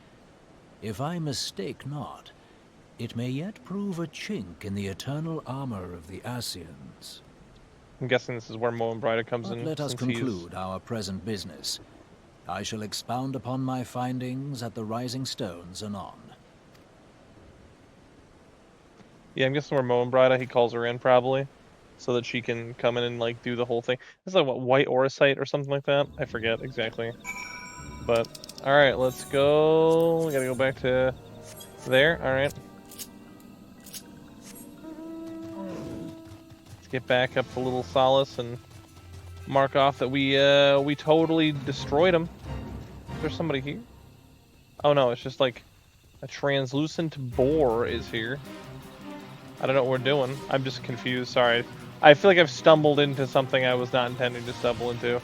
If I mistake not, it may yet prove a chink in the eternal armor of the Ascians.
I'm guessing this is where Moe and Bryda comes
But
in.
let us
since
conclude our present business. I shall expound upon my findings at the Rising Stones anon.
Yeah, I'm guessing where Moe and Bryda, he calls her in probably, so that she can come in and like do the whole thing. This is like what, white Eorzea or something like that. I forget exactly. But all right, let's go. We gotta go back to there. All right. Let's get back up to Little Solace and mark off that we totally destroyed him. Is there somebody here? Oh no, it's just like a translucent boar is here. I don't know what we're doing. I'm just confused. Sorry. I feel like I've stumbled into something I was not intending to stumble into.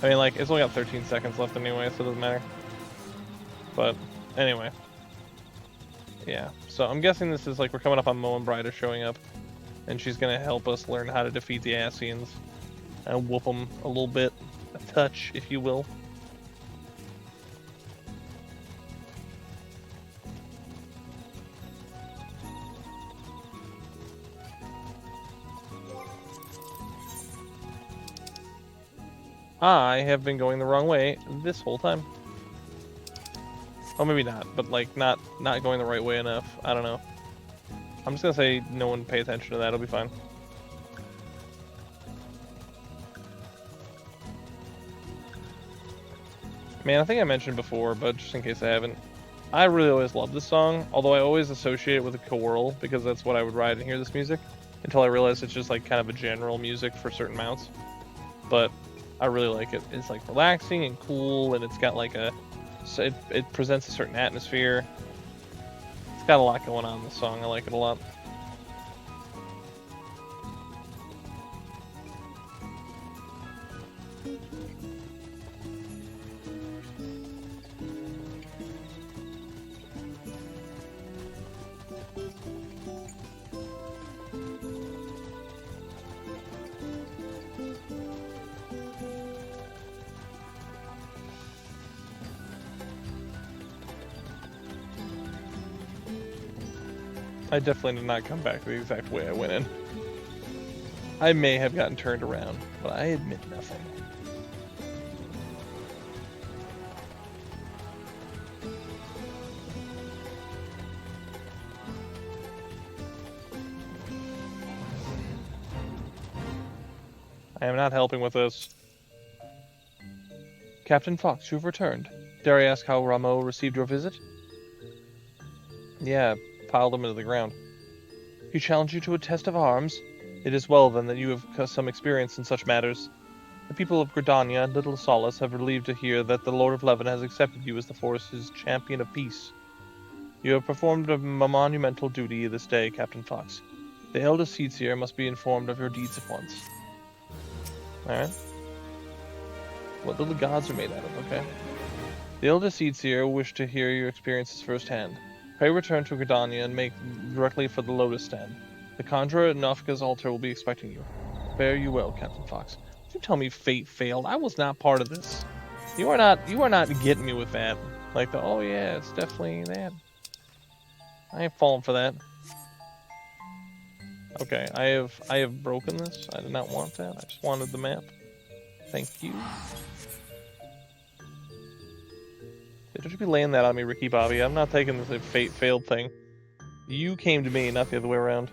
I mean, like, it's only got 13 seconds left anyway, so it doesn't matter. But, anyway. Yeah, so I'm guessing this is like we're coming up on Moe and Bryda showing up. And she's going to help us learn how to defeat the Ascians. And whoop them a little bit. A touch, if you will. I have been going the wrong way this whole time. Oh, maybe not, but like not going the right way enough. I don't know. I'm just gonna say no one pay attention to that. It'll be fine. Man, I think I mentioned before, but just in case I haven't, I really always loved this song. Although I always associate it with a choral because that's what I would ride and hear this music. Until I realized it's just like kind of a general music for certain mounts. But I really like it. It's like relaxing and cool, and it's got like a, it presents a certain atmosphere. It's got a lot going on in the song. I like it a lot. I definitely did not come back the exact way I went in. I may have gotten turned around, but I admit nothing. I am not helping with this. Captain Fox, you've returned. Dare I ask how Ramuh received your visit? Yeah, piled him into the ground. He challenged you to a test of arms? It is well, then, that you have some experience in such matters. The people of Gridania and Little Solace have relieved to hear that the Lord of Levin has accepted you as the force's champion of peace. You have performed a monumental duty this day, Captain Fox. The eldest Seedseer must be informed of your deeds at once. Alright. What little gods are made out of, okay? The eldest Seedseer wish to hear your experiences firsthand. Pray return to Gridania and make directly for the Lotus Stand. The conjurer at Nofka's altar will be expecting you. Fare you well, Captain Fox. You tell me fate failed. I was not part of this. You are not getting me with that. Like the, oh yeah, it's definitely that. I ain't falling for that. Okay, I have broken this. I did not want that. I just wanted the map. Thank you. Don't you be laying that on me, Ricky Bobby. I'm not taking this fate failed thing. You came to me, not the other way around.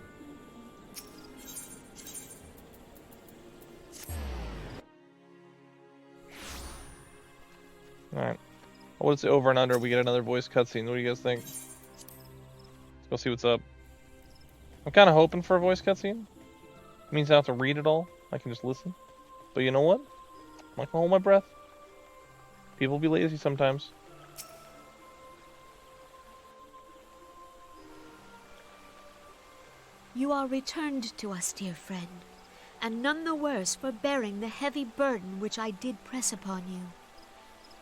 Alright. What's the over and under? We get another voice cutscene. What do you guys think? Let's go see what's up. I'm kind of hoping for a voice cutscene. It means I don't have to read it all. I can just listen. But you know what? I'm not gonna hold my breath. People be lazy sometimes.
You are returned to us, dear friend. and none the worse for bearing the heavy burden which I did press upon you.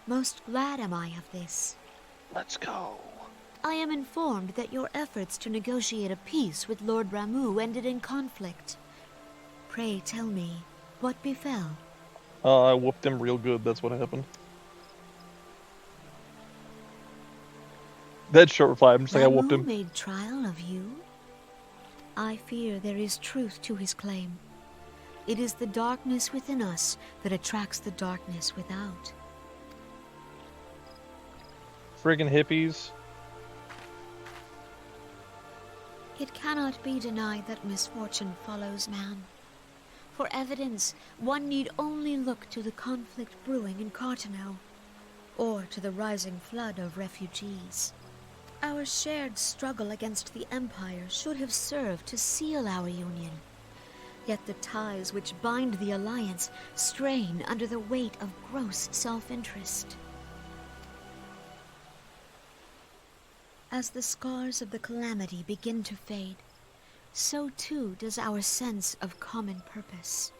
Most glad am I of this.
Let's go.
I am informed that your efforts to negotiate a peace with Lord Ramuh ended in conflict. Pray tell me, what befell?
I whooped him real good, that's what happened. That short reply, I'm just like, I whooped
Ramuh
him.
made trial of you? I fear there is truth to his claim. It is the darkness within us that attracts the darkness without.
Friggin' hippies.
It cannot be denied that misfortune follows man. For evidence, one need only look to the conflict brewing in Cartano, or to the rising flood of refugees. Our shared struggle against the Empire should have served to seal our union. Yet the ties which bind the Alliance strain under the weight of gross self-interest. As the scars of the calamity begin to fade, so too does our sense of common purpose.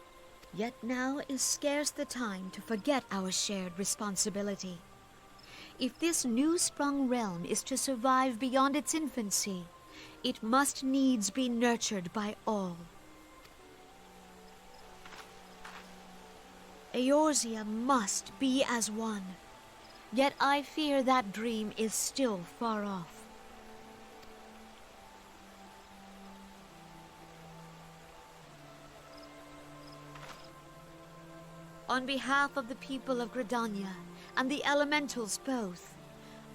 Yet now is scarce the time to forget our shared responsibility. If this new-sprung realm is to survive beyond its infancy, it must needs be nurtured by all. Eorzea must be as one, yet I fear that dream is still far off. On behalf of the people of Gridania and the elementals both,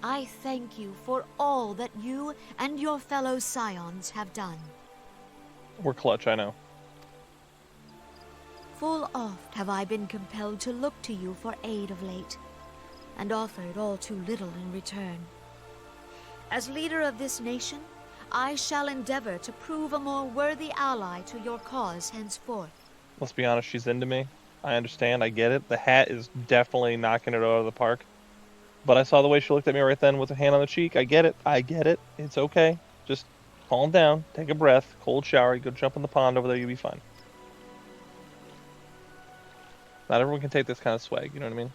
I thank you for all that you and your fellow scions have done.
We're clutch, I know.
Full oft have I been compelled to look to you for aid of late, and offered all too little in return. As leader of this nation, I shall endeavor to prove a more worthy ally to your cause henceforth.
Let's be honest, she's into me. I understand, I get it. The hat is definitely knocking it out of the park. But I saw the way she looked at me right then with her hand on the cheek. I get it. It's okay. Just calm down, take a breath, cold shower, you go jump in the pond over there, you'll be fine. Not everyone can take this kind of swag, you know what I mean?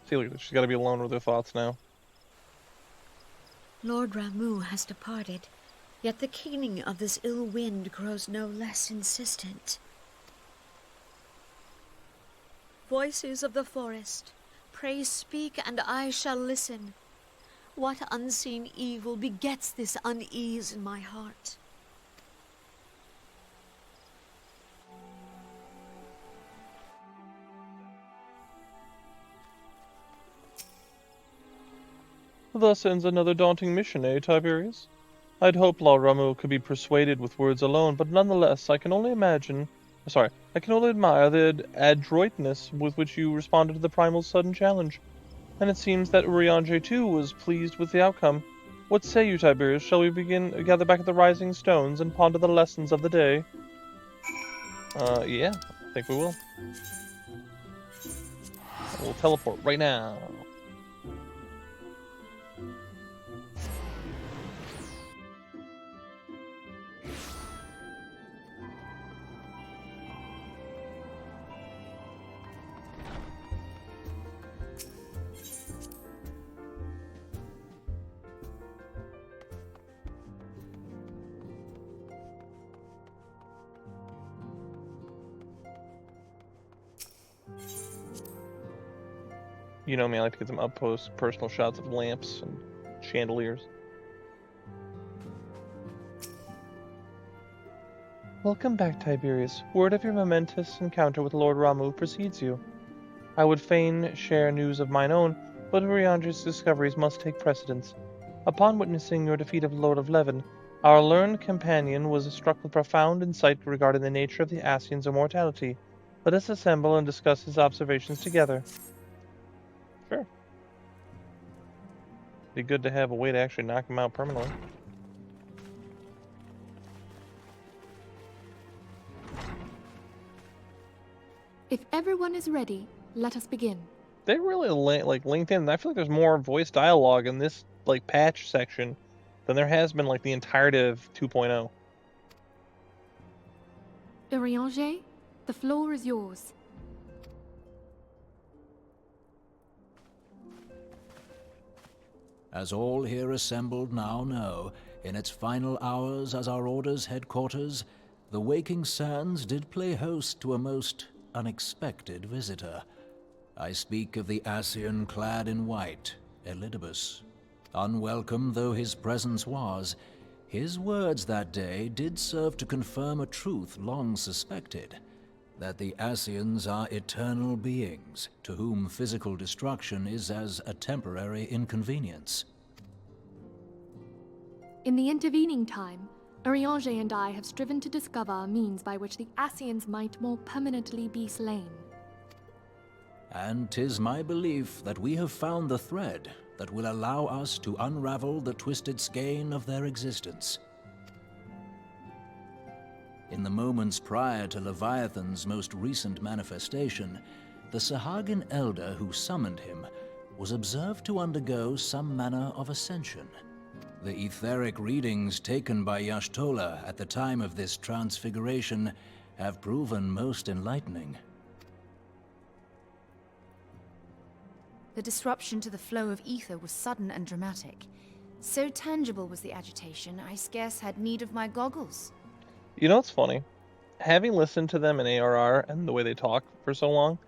See, look, she's got to be alone with her thoughts now.
Lord Ramuh has departed, yet the keening of this ill wind grows no less insistent. Voices of the forest, pray speak and I shall listen. What unseen evil begets this unease in my heart?
Thus ends another daunting mission, eh, Tiberius? I'd hoped Lord Ramuh could be persuaded with words alone, but nonetheless, I can only admire the adroitness with which you responded to the Primals' sudden challenge. And it seems that Urianger too was pleased with the outcome. What say you, Tiberius? Shall we gather back at the Rising Stones and ponder the lessons of the day? Yeah, I think we will. We'll teleport right now. You know me, I like to get some up-close personal shots of lamps and chandeliers. Welcome back, Tiberius. Word of your momentous encounter with Lord Ramuh precedes you. I would fain share news of mine own, but Urianger's discoveries must take precedence. Upon witnessing your defeat of Lord of Leven, our learned companion was struck with profound insight regarding the nature of the Ascian's immortality. Let us assemble and discuss his observations together. Sure. Be good to have a way to actually knock him out permanently.
If everyone is ready, let us begin.
They really linked in. I feel like there's more voice dialogue in this patch section than there has been the entirety of 2.0.
Eorzea, the floor is yours.
As all here assembled now know, in its final hours as our Order's headquarters, the waking sands did play host to a most unexpected visitor. I speak of the Ascian clad in white, Elidibus. Unwelcome though his presence was, his words that day did serve to confirm a truth long suspected, that the Ascians are eternal beings, to whom physical destruction is as a temporary inconvenience.
In the intervening time, Eorzea and I have striven to discover a means by which the Ascians might more permanently be slain.
And 'tis my belief that we have found the thread that will allow us to unravel the twisted skein of their existence. In the moments prior to Leviathan's most recent manifestation, the Sahagin elder who summoned him was observed to undergo some manner of ascension. The etheric readings taken by Y'shtola at the time of this transfiguration have proven most enlightening.
The disruption to the flow of ether was sudden and dramatic. So tangible was the agitation, I scarce had need of my goggles.
You know what's funny? Having listened to them in ARR and the way they talk for so long,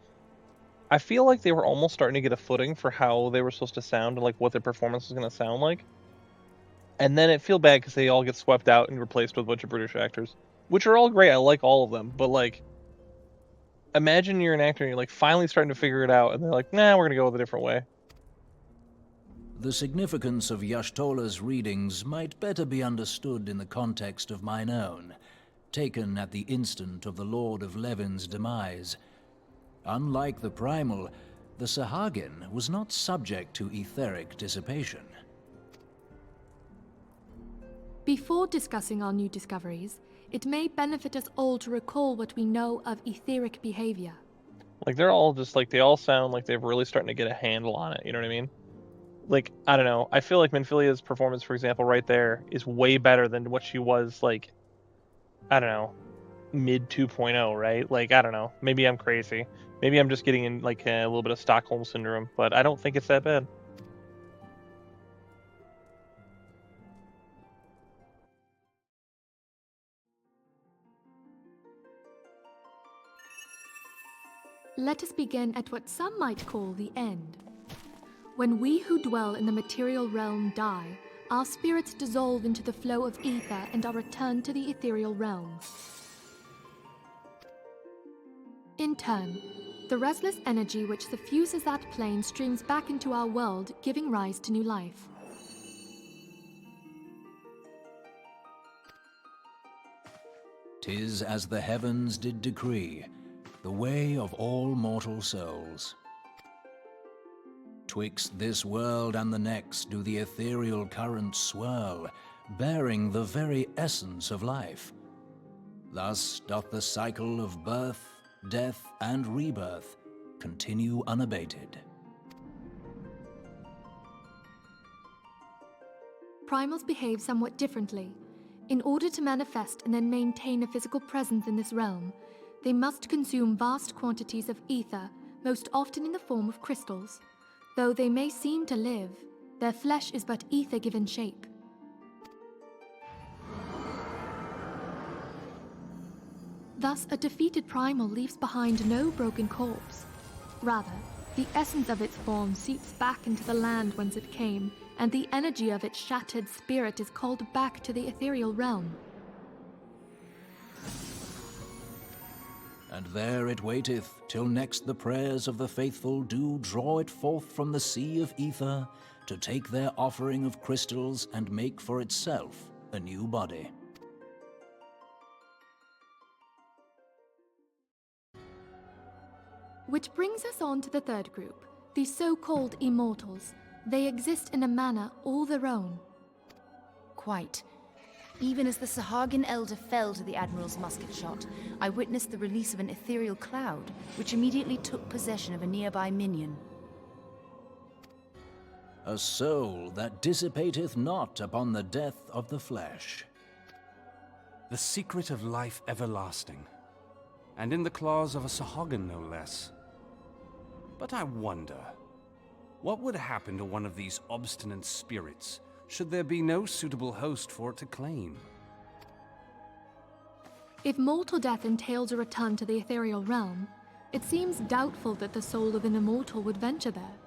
I feel like they were almost starting to get a footing for how they were supposed to sound and like what their performance was going to sound like. And then it feel bad because they all get swept out and replaced with a bunch of British actors, which are all great. I like all of them, but like, imagine you're an actor and you're like finally starting to figure it out, and they're like, "Nah, we're gonna go with a different way."
The significance of Y'shtola's readings might better be understood in the context of mine own, taken at the instant of the Lord of Levin's demise. Unlike the Primal, the Sahagin was not subject to etheric dissipation.
Before discussing our new discoveries, it may benefit us all to recall what we know of etheric behavior.
Like they're all just like they all sound like they're really starting to get a handle on it. You know what I mean? Like I don't know. I feel like Minfilia's performance, for example, right there is way better than what she was like. I don't know, mid 2.0, right? Like I don't know. Maybe I'm crazy. Maybe I'm just getting in like a little bit of Stockholm syndrome, but I don't think it's that bad.
Let us begin at what some might call the end. When we who dwell in the material realm die, our spirits dissolve into the flow of ether and are returned to the ethereal realm. In turn, the restless energy which suffuses that plane streams back into our world, giving rise to new life.
"'Tis as the heavens did decree, the way of all mortal souls. Twixt this world and the next do the ethereal currents swirl, bearing the very essence of life. Thus doth the cycle of birth, death, and rebirth continue unabated."
Primals behave somewhat differently. In order to manifest and then maintain a physical presence in this realm, they must consume vast quantities of ether, most often in the form of crystals. Though they may seem to live, their flesh is but ether given shape. Thus, a defeated primal leaves behind no broken corpse. Rather, the essence of its form seeps back into the land whence it came, and the energy of its shattered spirit is called back to the ethereal realm.
"And there it waiteth, till next the prayers of the faithful do draw it forth from the sea of ether, to take their offering of crystals and make for itself a new body."
Which brings us on to the third group, the so-called immortals. They exist in a manner all their own.
Quite. Even as the Sahagin elder fell to the Admiral's musket shot, I witnessed the release of an ethereal cloud, which immediately took possession of a nearby minion.
"A soul that dissipateth not upon the death of the flesh."
The secret of life everlasting. and in the claws of a Sahagin no less. But I wonder, what would happen to one of these obstinate spirits should there be no suitable host for it to claim?
If mortal death entails a return to the ethereal realm, it seems doubtful that the soul of an immortal would venture there.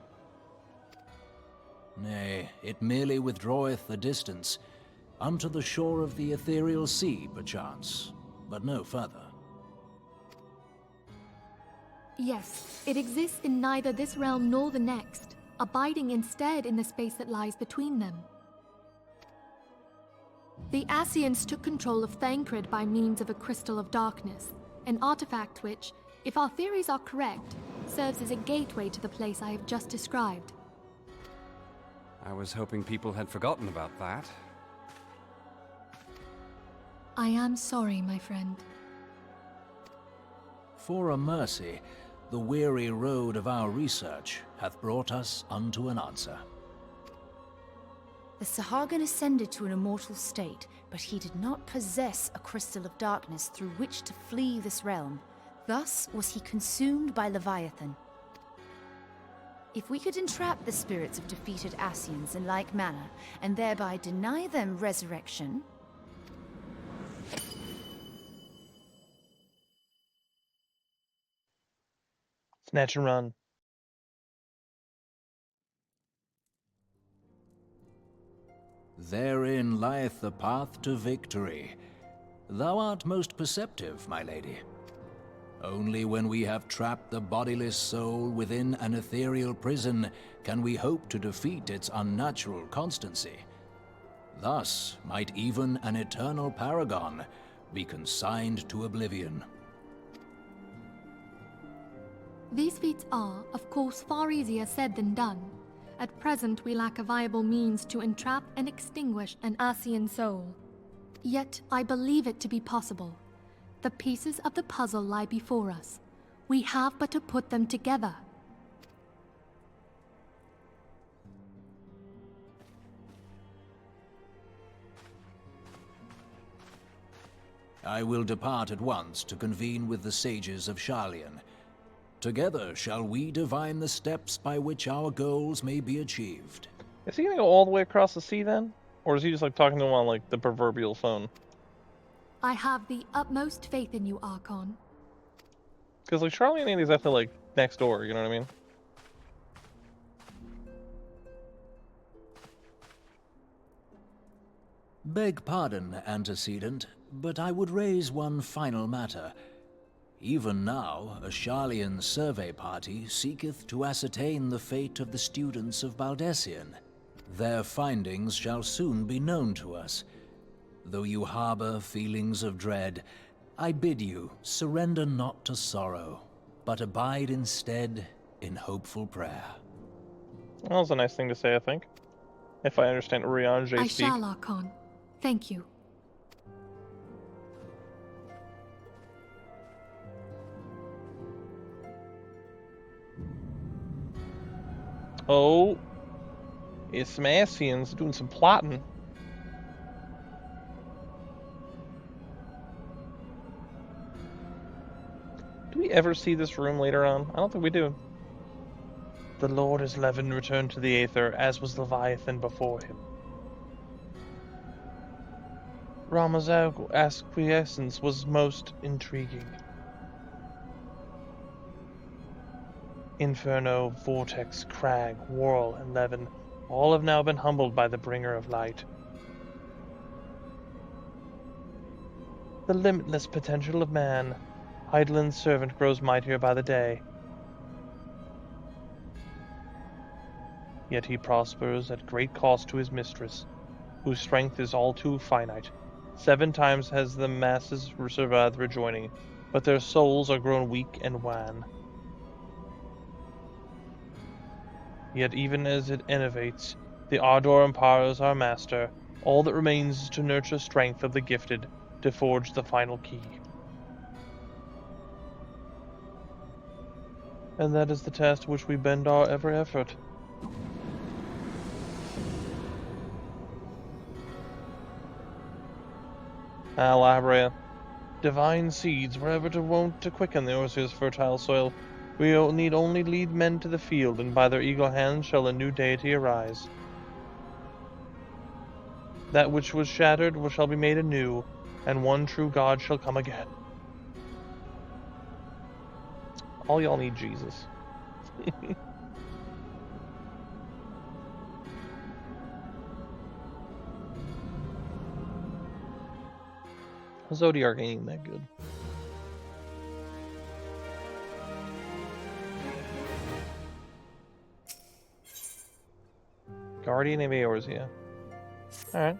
Nay, it merely withdraweth the distance, unto the shore of the ethereal sea, perchance, but no further.
Yes, it exists in neither this realm nor the next, abiding instead in the space that lies between them. The Ascians took control of Thancred by means of a crystal of darkness, an artifact which, if our theories are correct, serves as a gateway to the place I have just described.
I was hoping people had forgotten about that.
I am sorry, my friend.
For a mercy, the weary road of our research hath brought us unto an answer.
The Sahagin ascended to an immortal state, but he did not possess a crystal of darkness through which to flee this realm. Thus was he consumed by Leviathan. If we could entrap the spirits of defeated Ascians in like manner, and thereby deny them resurrection...
Snatch and run.
Therein lieth the path to victory. Thou art most perceptive, my lady. Only when we have trapped the bodiless soul within an ethereal prison can we hope to defeat its unnatural constancy. Thus might even an eternal paragon be consigned to oblivion.
These feats are, of course, far easier said than done. At present, we lack a viable means to entrap and extinguish an Ascian soul. Yet, I believe it to be possible. The pieces of the puzzle lie before us. We have but to put them together.
I will depart at once to convene with the sages of Sharlayan. Together shall we divine the steps by which our goals may be achieved.
Is he gonna go all the way across the sea then? Or is he just like talking to him on like the proverbial phone?
I have the utmost faith in you, Archon.
Because like Charlie and Andy's actually like next door, you know what I mean?
Beg pardon, antecedent, but I would raise one final matter. Even now, a Sharlayan survey party seeketh to ascertain the fate of the students of Baldessian. Their findings shall soon be known to us. Though you harbor feelings of dread, I bid you surrender not to sorrow, but abide instead in hopeful prayer.
That was a nice thing to say, I think. If I understand Urianger
I
speak.
shall, Archon. Thank you.
Oh, it's some Ascians doing some plotting. Do we ever see this room later on? I don't think we do. The Lord as Levin returned to the Aether, as was Leviathan before him. Ramuh's acquiescence was most intriguing. Inferno, Vortex, Crag, Whirl, and Levin all have now been humbled by the Bringer of Light. The limitless potential of man, Eidolon's servant, grows mightier by the day. Yet he prospers at great cost to his mistress, whose strength is all too finite. 7 times has the masses survived rejoining, but their souls are grown weak and wan. Yet even as it innovates, the ardor empowers our master. All that remains is to nurture strength of the gifted, to forge the final key. And that is the task to which we bend our every effort. Alabria. divine seeds were ever to wont to quicken the Eorzea's fertile soil, we need only lead men to the field, and by their eagle hands shall a new deity arise. That which was shattered shall be made anew, and one true God shall come again. All y'all need Jesus. Zodiac ain't that good. Guardian of Eorzea. Alright.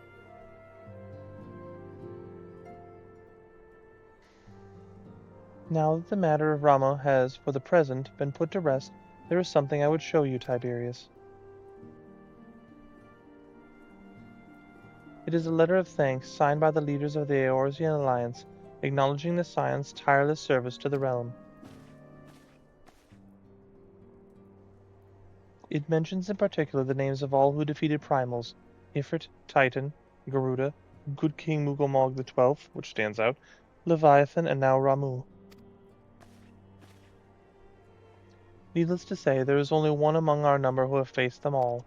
Now that the matter of Ramuh has, for the present, been put to rest, there is something I would show you, Tiberius. It is a letter of thanks signed by the leaders of the Eorzean Alliance, acknowledging the Scion's tireless service to the realm. It mentions in particular the names of all who defeated Primals: Ifrit, Titan, Garuda, Good King Mugomog XII, which stands out, Leviathan, and now Ramuh. Needless to say, there is only one among our number who have faced them all.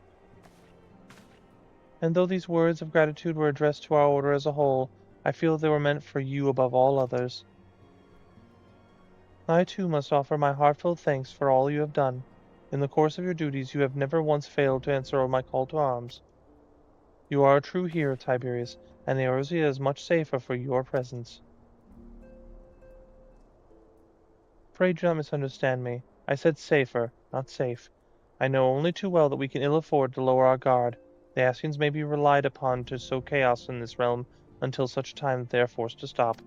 And though these words of gratitude were addressed to our order as a whole, I feel they were meant for you above all others. I too must offer my heartfelt thanks for all you have done. In the course of your duties you have never once failed to answer my call to arms. You are a true hero, Tiberius, and Eorzea is much safer for your presence. Pray do not misunderstand me. I said safer, not safe. I know only too well that we can ill afford to lower our guard. The Ascians may be relied upon to sow chaos in this realm until such time that they are forced to stop.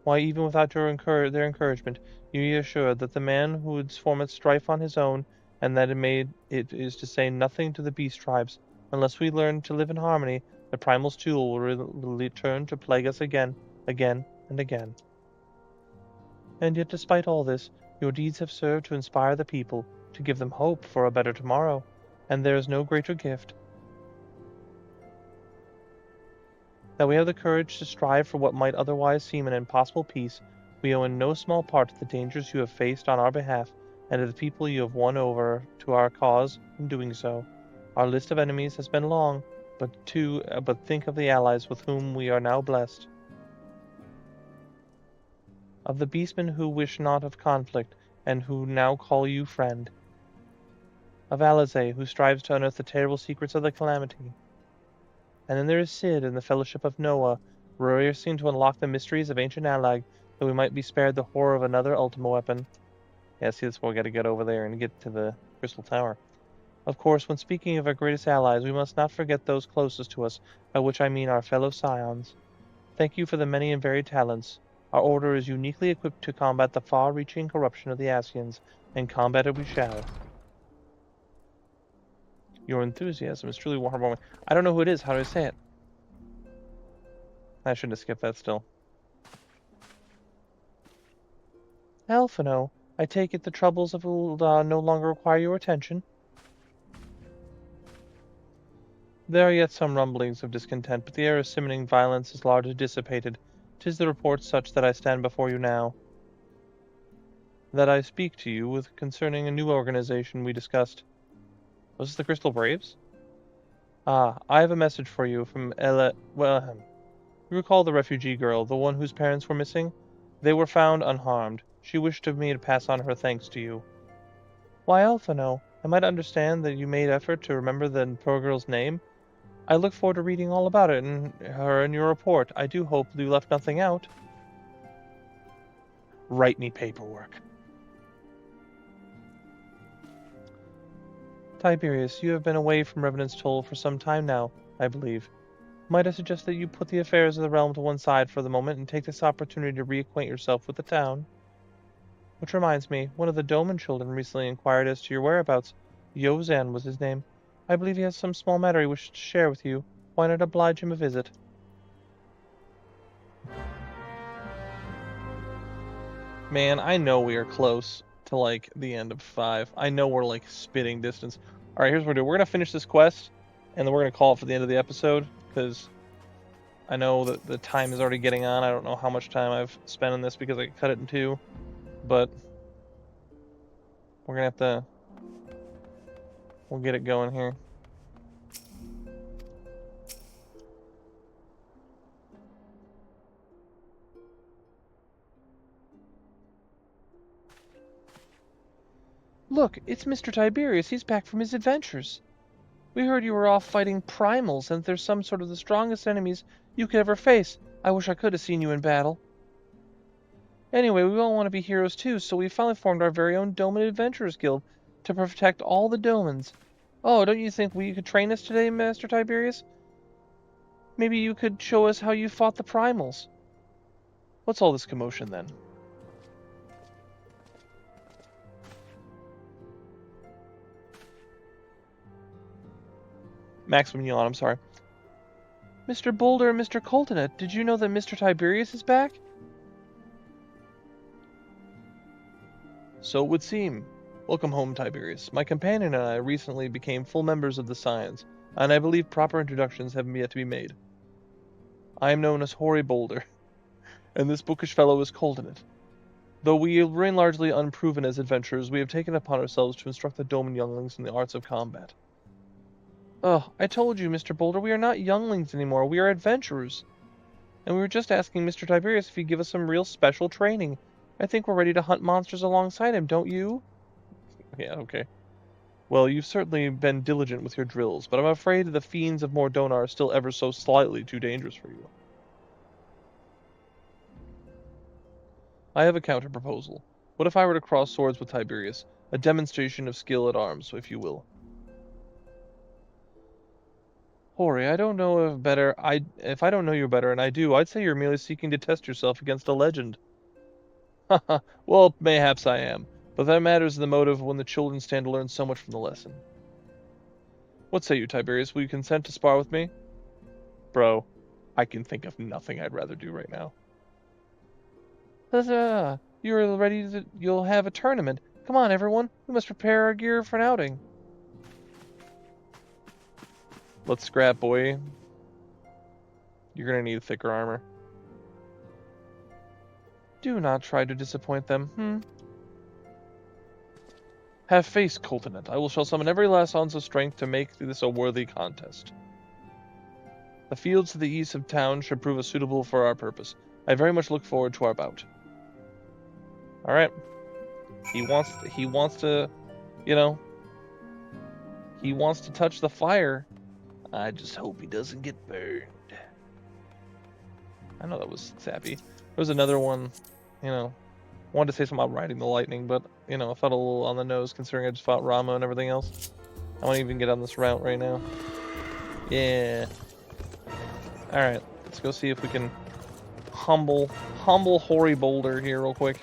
Why, even without their encouragement, you be assured that the man who would foment strife on his own, and that it is to say nothing to the beast tribes, unless we learn to live in harmony, the Primals too will return to plague us again, and again. And yet, despite all this, your deeds have served to inspire the people, to give them hope for a better tomorrow, and there is no greater gift. That we have the courage to strive for what might otherwise seem an impossible peace, we owe in no small part to the dangers you have faced on our behalf, and to the people you have won over to our cause in doing so. Our list of enemies has been long, but think of the allies with whom we are now blessed. Of the beastmen who wish not of conflict, and who now call you friend. Of Alizé, who strives to unearth the terrible secrets of the Calamity. And then there is Sid and the Fellowship of Noah, racing to unlock the mysteries of ancient Allag, that we might be spared the horror of another Ultima weapon. Yeah, see, that's why we gotta get over there and get to the Crystal Tower. Of course, when speaking of our greatest allies, we must not forget those closest to us, by which I mean our fellow Scions. Thank you for the many and varied talents. Our order is uniquely equipped to combat the far-reaching corruption of the Ascians, and combat it we shall. Your enthusiasm is truly heartwarming. I don't know who it is. How do I say it? I shouldn't have skipped that still. Alphino, I take it the troubles of Ul'dah no longer require your attention? There are yet some rumblings of discontent, but the air of simoning violence is largely dissipated. 'Tis the report such that I stand before you now. That I speak to you with concerning a new organization we discussed. Was this the Crystal Braves? Ah, I have a message for you from you recall the refugee girl, the one whose parents were missing? They were found unharmed. She wished me to pass on her thanks to you. Why, Alphino, I might understand that you made effort to remember the poor girl's name. I look forward to reading all about it in your report. I do hope you left nothing out. Write me paperwork. Tiberius, you have been away from Revenant's Toll for some time now, I believe. Might I suggest that you put the affairs of the realm to one side for the moment and take this opportunity to reacquaint yourself with the town? Which reminds me, one of the Doman children recently inquired as to your whereabouts. Yozan was his name. I believe he has some small matter he wishes to share with you. Why not oblige him a visit? Man, I know we are close to, like, the end of 5. I know we're, like, spitting distance. Alright, here's what we're doing. We're going to finish this quest, and then we're going to call it for the end of the episode, because I know that the time is already getting on. I don't know how much time I've spent on this because I cut it in two, but we're gonna have to. We'll get it going here. Look, it's Mr. Tiberius. He's back from his adventures. We heard you were off fighting Primals, and they're some sort of the strongest enemies you could ever face. I wish I could have seen you in battle. Anyway, we all want to be heroes too, so we finally formed our very own Doman Adventurers Guild to protect all the Domans. Oh, don't you think we could train us today, Master Tiberius? Maybe you could show us how you fought the Primals. What's all this commotion, then? Maximum yawn, I'm sorry. Mr. Boulder and Mr. Coltonet, did you know that Mr. Tiberius is back? So it would seem. Welcome home, Tiberius. My companion and I recently became full members of the Scions, and I believe proper introductions have yet to be made. I am known as Hoary Boulder, and this bookish fellow is Coltonet. Though we remain largely unproven as adventurers, we have taken upon ourselves to instruct the Doman younglings in the arts of combat. Oh, I told you, Mr. Boulder, we are not younglings anymore, we are adventurers. And we were just asking Mr. Tiberius if he'd give us some real special training. I think we're ready to hunt monsters alongside him, don't you? Yeah, okay. Well, you've certainly been diligent with your drills, but I'm afraid the fiends of Mordona are still ever so slightly too dangerous for you. I have a counter-proposal. What if I were to cross swords with Tiberius? A demonstration of skill at arms, if you will. Hoary, I don't know if I don't know you better, and I do, I'd say you're merely seeking to test yourself against a legend. Haha, well, mayhaps I am, but that matters the motive when the children stand to learn so much from the lesson. What say you, Tiberius? Will you consent to spar with me? Bro, I can think of nothing I'd rather do right now. Huzzah! You're ready to... You'll have a tournament. Come on, everyone. We must prepare our gear for an outing. Let's scrap, boy. You're gonna need thicker armor. Do not try to disappoint them, Have faith, Coltonet. I will shall summon every last ounce of strength to make this a worthy contest. The fields to the east of town should prove suitable for our purpose. I very much look forward to our bout. Alright. He wants to, you know, he wants to touch the fire. I just hope he doesn't get burned. I know that was sappy. There was another one, you know, wanted to say something about riding the lightning, but, you know, I felt a little on the nose considering I just fought Ramuh and everything else. I won't even get on this route right now. Yeah. Alright, let's go see if we can humble Hoary Boulder here real quick.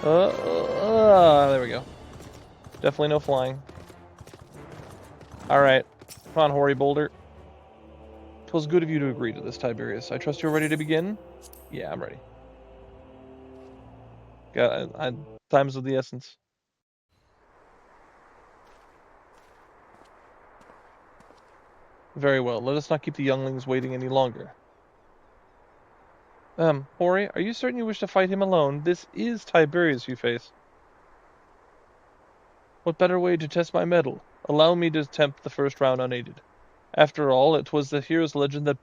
There we go. Definitely no flying. Alright, come on, Hoary Boulder. 'Twas good of you to agree to this, Tiberius. I trust you're ready to begin? Yeah, I'm ready. Time's of the essence. Very well, let us not keep the younglings waiting any longer. Hoary, are you certain you wish to fight him alone? This is Tiberius you face. What better way to test my mettle? Allow me to attempt the first round unaided. After all, it was the hero's legend that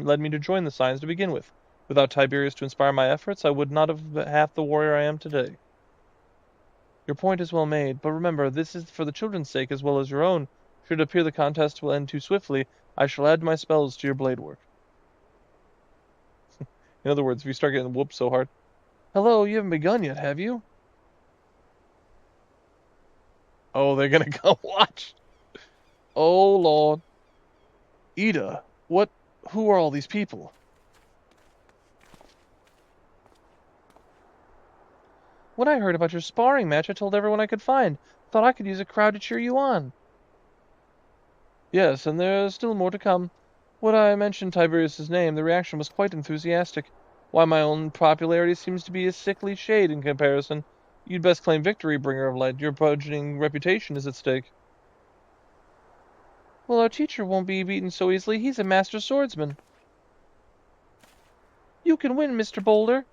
led me to join the Scions to begin with. Without Tiberius to inspire my efforts, I would not have half the warrior I am today. Your point is well made, but remember, this is for the children's sake as well as your own. Should it appear the contest will end too swiftly, I shall add my spells to your blade work. In other words, if you start getting whooped so hard. Hello, you haven't begun yet, have you? Oh, they're gonna go watch. Oh, Lord. Ida, who are all these people? When I heard about your sparring match, I told everyone I could find. Thought I could use a crowd to cheer you on. Yes, and there's still more to come. When I mentioned Tiberius' name, the reaction was quite enthusiastic. Why, my own popularity seems to be a sickly shade in comparison. You'd best claim victory, Bringer of Light. Your burgeoning reputation is at stake. Well, our teacher won't be beaten so easily. He's a master swordsman. You can win, Mr. Boulder.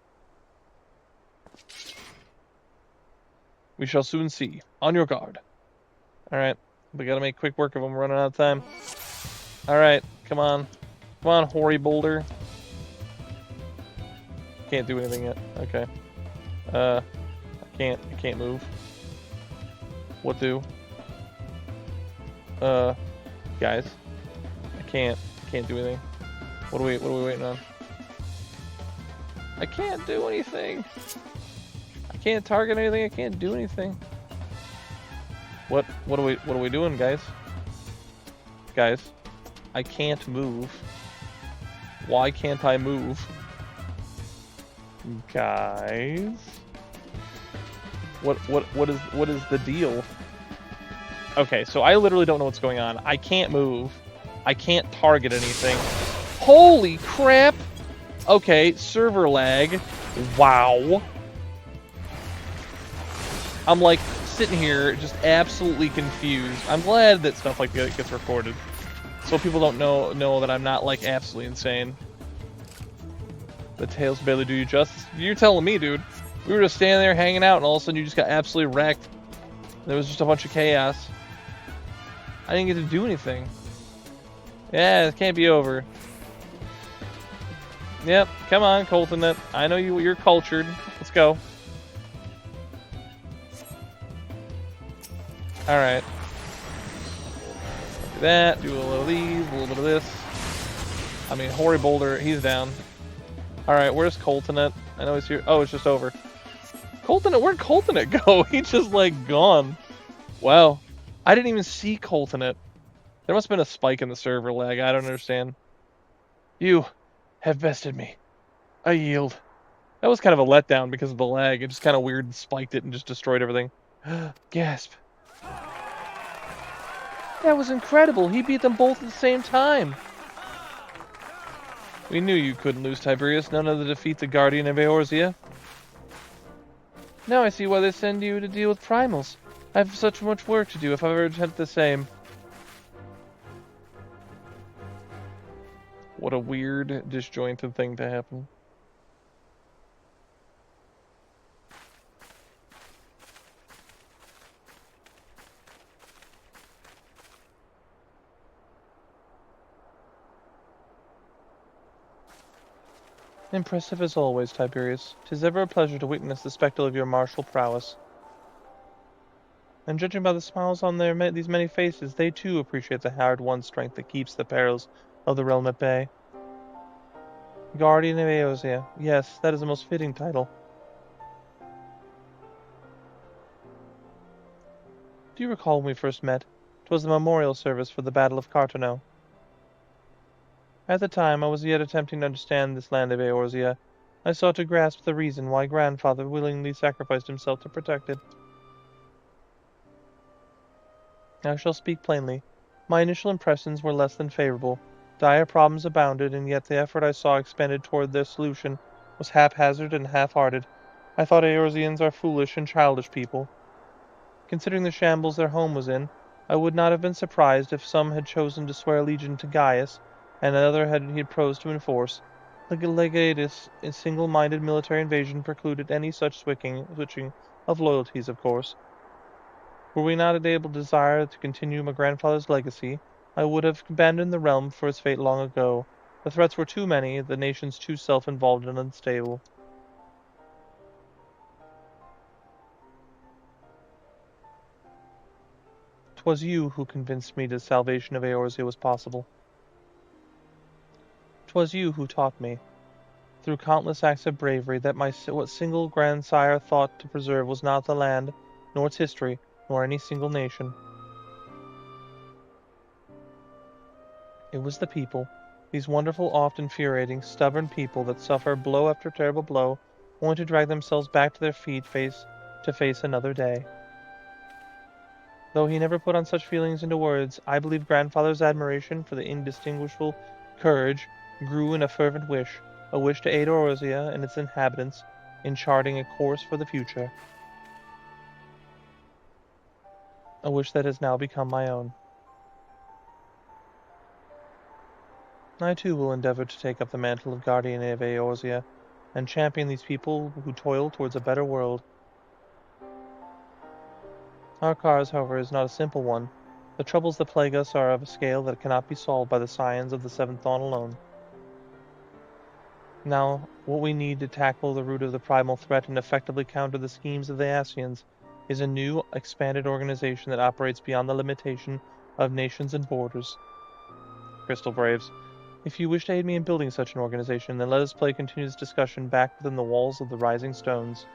We shall soon see. On your guard. Alright. We gotta make quick work of him. We're running out of time. Alright. Come on. Come on, hoary Boulder. Can't do anything yet. Okay. I can't move. What do? Guys. I can't do anything. What are we waiting on? I can't do anything. I can't target anything. I can't do anything. What are we doing, guys? Guys, I can't move. Why can't I move? Guys, what is the deal? Okay, so I literally don't know what's going on. I can't move. I can't target anything. Holy crap! Okay, server lag. Wow. I'm like sitting here just absolutely confused. I'm glad that stuff like that gets recorded, so people don't know that I'm not like absolutely insane. The tails barely do you justice. You're telling me, dude. We were just standing there hanging out, and all of a sudden you just got absolutely wrecked. There was just a bunch of chaos. I didn't get to do anything. Yeah, it can't be over. Yep, come on, Colton. I know you're cultured. Let's go. Alright. Do that, do a little of these, a little bit of this. I mean, Hoary Boulder, he's down. Alright, where's Colton at? I know he's here. Oh, it's just over. Colton, where'd Colton at go? He's just like gone. Wow. I didn't even see Colton at. There must have been a spike in the server lag. I don't understand. You have bested me. I yield. That was kind of a letdown because of the lag. It just kind of weird spiked it and just destroyed everything. Gasp. That was incredible. He beat them both at the same time. We knew you couldn't lose, Tiberius. None of the defeat the Guardian of Eorzea. Now I see why they send you to deal with Primals. I have such much work to do if I ever attempt the same. What a weird, disjointed thing to happen. Impressive as always, Tiberius. 'Tis ever a pleasure to witness the spectacle of your martial prowess. And judging by the smiles on these many faces, they too appreciate the hard-won strength that keeps the perils of the realm at bay. Guardian of Eorzea. Yes, that is a most fitting title. Do you recall when we first met? 'Twas the memorial service for the Battle of Cartono. At the time, I was yet attempting to understand this land of Eorzea. I sought to grasp the reason why grandfather willingly sacrificed himself to protect it. I shall speak plainly. My initial impressions were less than favorable. Dire problems abounded, and yet the effort I saw expended toward their solution was haphazard and half-hearted. I thought Eorzeans are foolish and childish people. Considering the shambles their home was in, I would not have been surprised if some had chosen to swear allegiance to Gaius, and another he had proposed to enforce. The Legatus, a single-minded military invasion, precluded any such switching of loyalties, of course. Were we not able to desire to continue my grandfather's legacy, I would have abandoned the realm for its fate long ago. The threats were too many, the nations too self-involved and unstable. 'Twas you who convinced me the salvation of Eorzea was possible. 'Twas you who taught me, through countless acts of bravery, that what single grandsire thought to preserve was not the land, nor its history, nor any single nation. It was the people, these wonderful, oft infuriating, stubborn people that suffer blow after terrible blow, only to drag themselves back to their feet face to face another day. Though he never put on such feelings into words, I believe grandfather's admiration for the indistinguishable courage grew in a fervent wish to aid Eorzea and its inhabitants in charting a course for the future. A wish that has now become my own. I too will endeavor to take up the mantle of Guardian of Eorzea, and champion these people who toil towards a better world. Our cause, however, is not a simple one. The troubles that plague us are of a scale that cannot be solved by the science of the Seventh Dawn alone. Now, what we need to tackle the root of the primal threat and effectively counter the schemes of the Ascians is a new, expanded organization that operates beyond the limitation of nations and borders. Crystal Braves, if you wish to aid me in building such an organization, then let us continue this discussion back within the walls of the Rising Stones.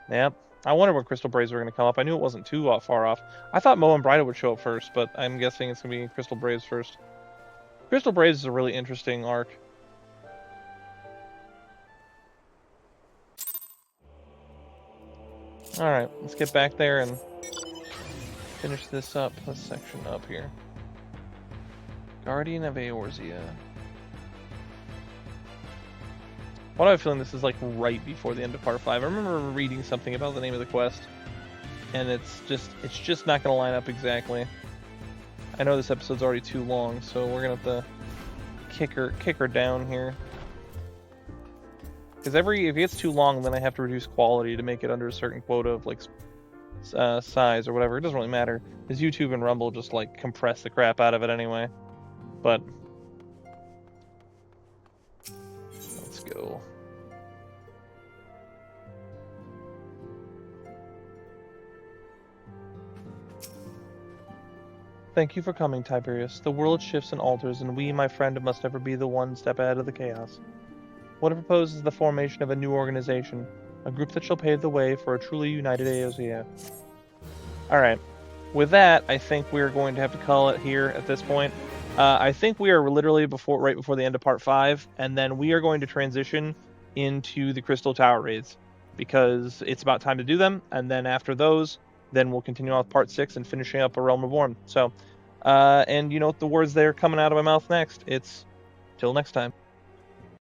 Yep. I wonder what Crystal Braves were going to come up. I knew it wasn't too far off. I thought Mo and Bryda would show up first, but I'm guessing it's going to be Crystal Braves first. Crystal Braves is a really interesting arc. Alright, let's get back there and finish this section up here. Guardian of Eorzea. Why do I have a feeling this is like right before the end of part 5? I remember reading something about the name of the quest, and it's just not gonna line up exactly. I know this episode's already too long, so we're gonna have to kick her down here. Because if it gets too long, then I have to reduce quality to make it under a certain quota of like size or whatever. It doesn't really matter, because YouTube and Rumble just like compress the crap out of it anyway. But let's go. Thank you for coming, Tiberius. The world shifts and alters, and we, my friend, must never be the one step ahead of the chaos. What I propose is the formation of a new organization, a group that shall pave the way for a truly united Eorzea. Alright, with that, I think we're going to have to call it here at this point. I think we are literally right before the end of part 5, and then we are going to transition into the Crystal Tower raids, because it's about time to do them, and then after those, then we'll continue on with part 6 and finishing up A Realm Reborn. So, and you know what the words there coming out of my mouth next? It's till next time.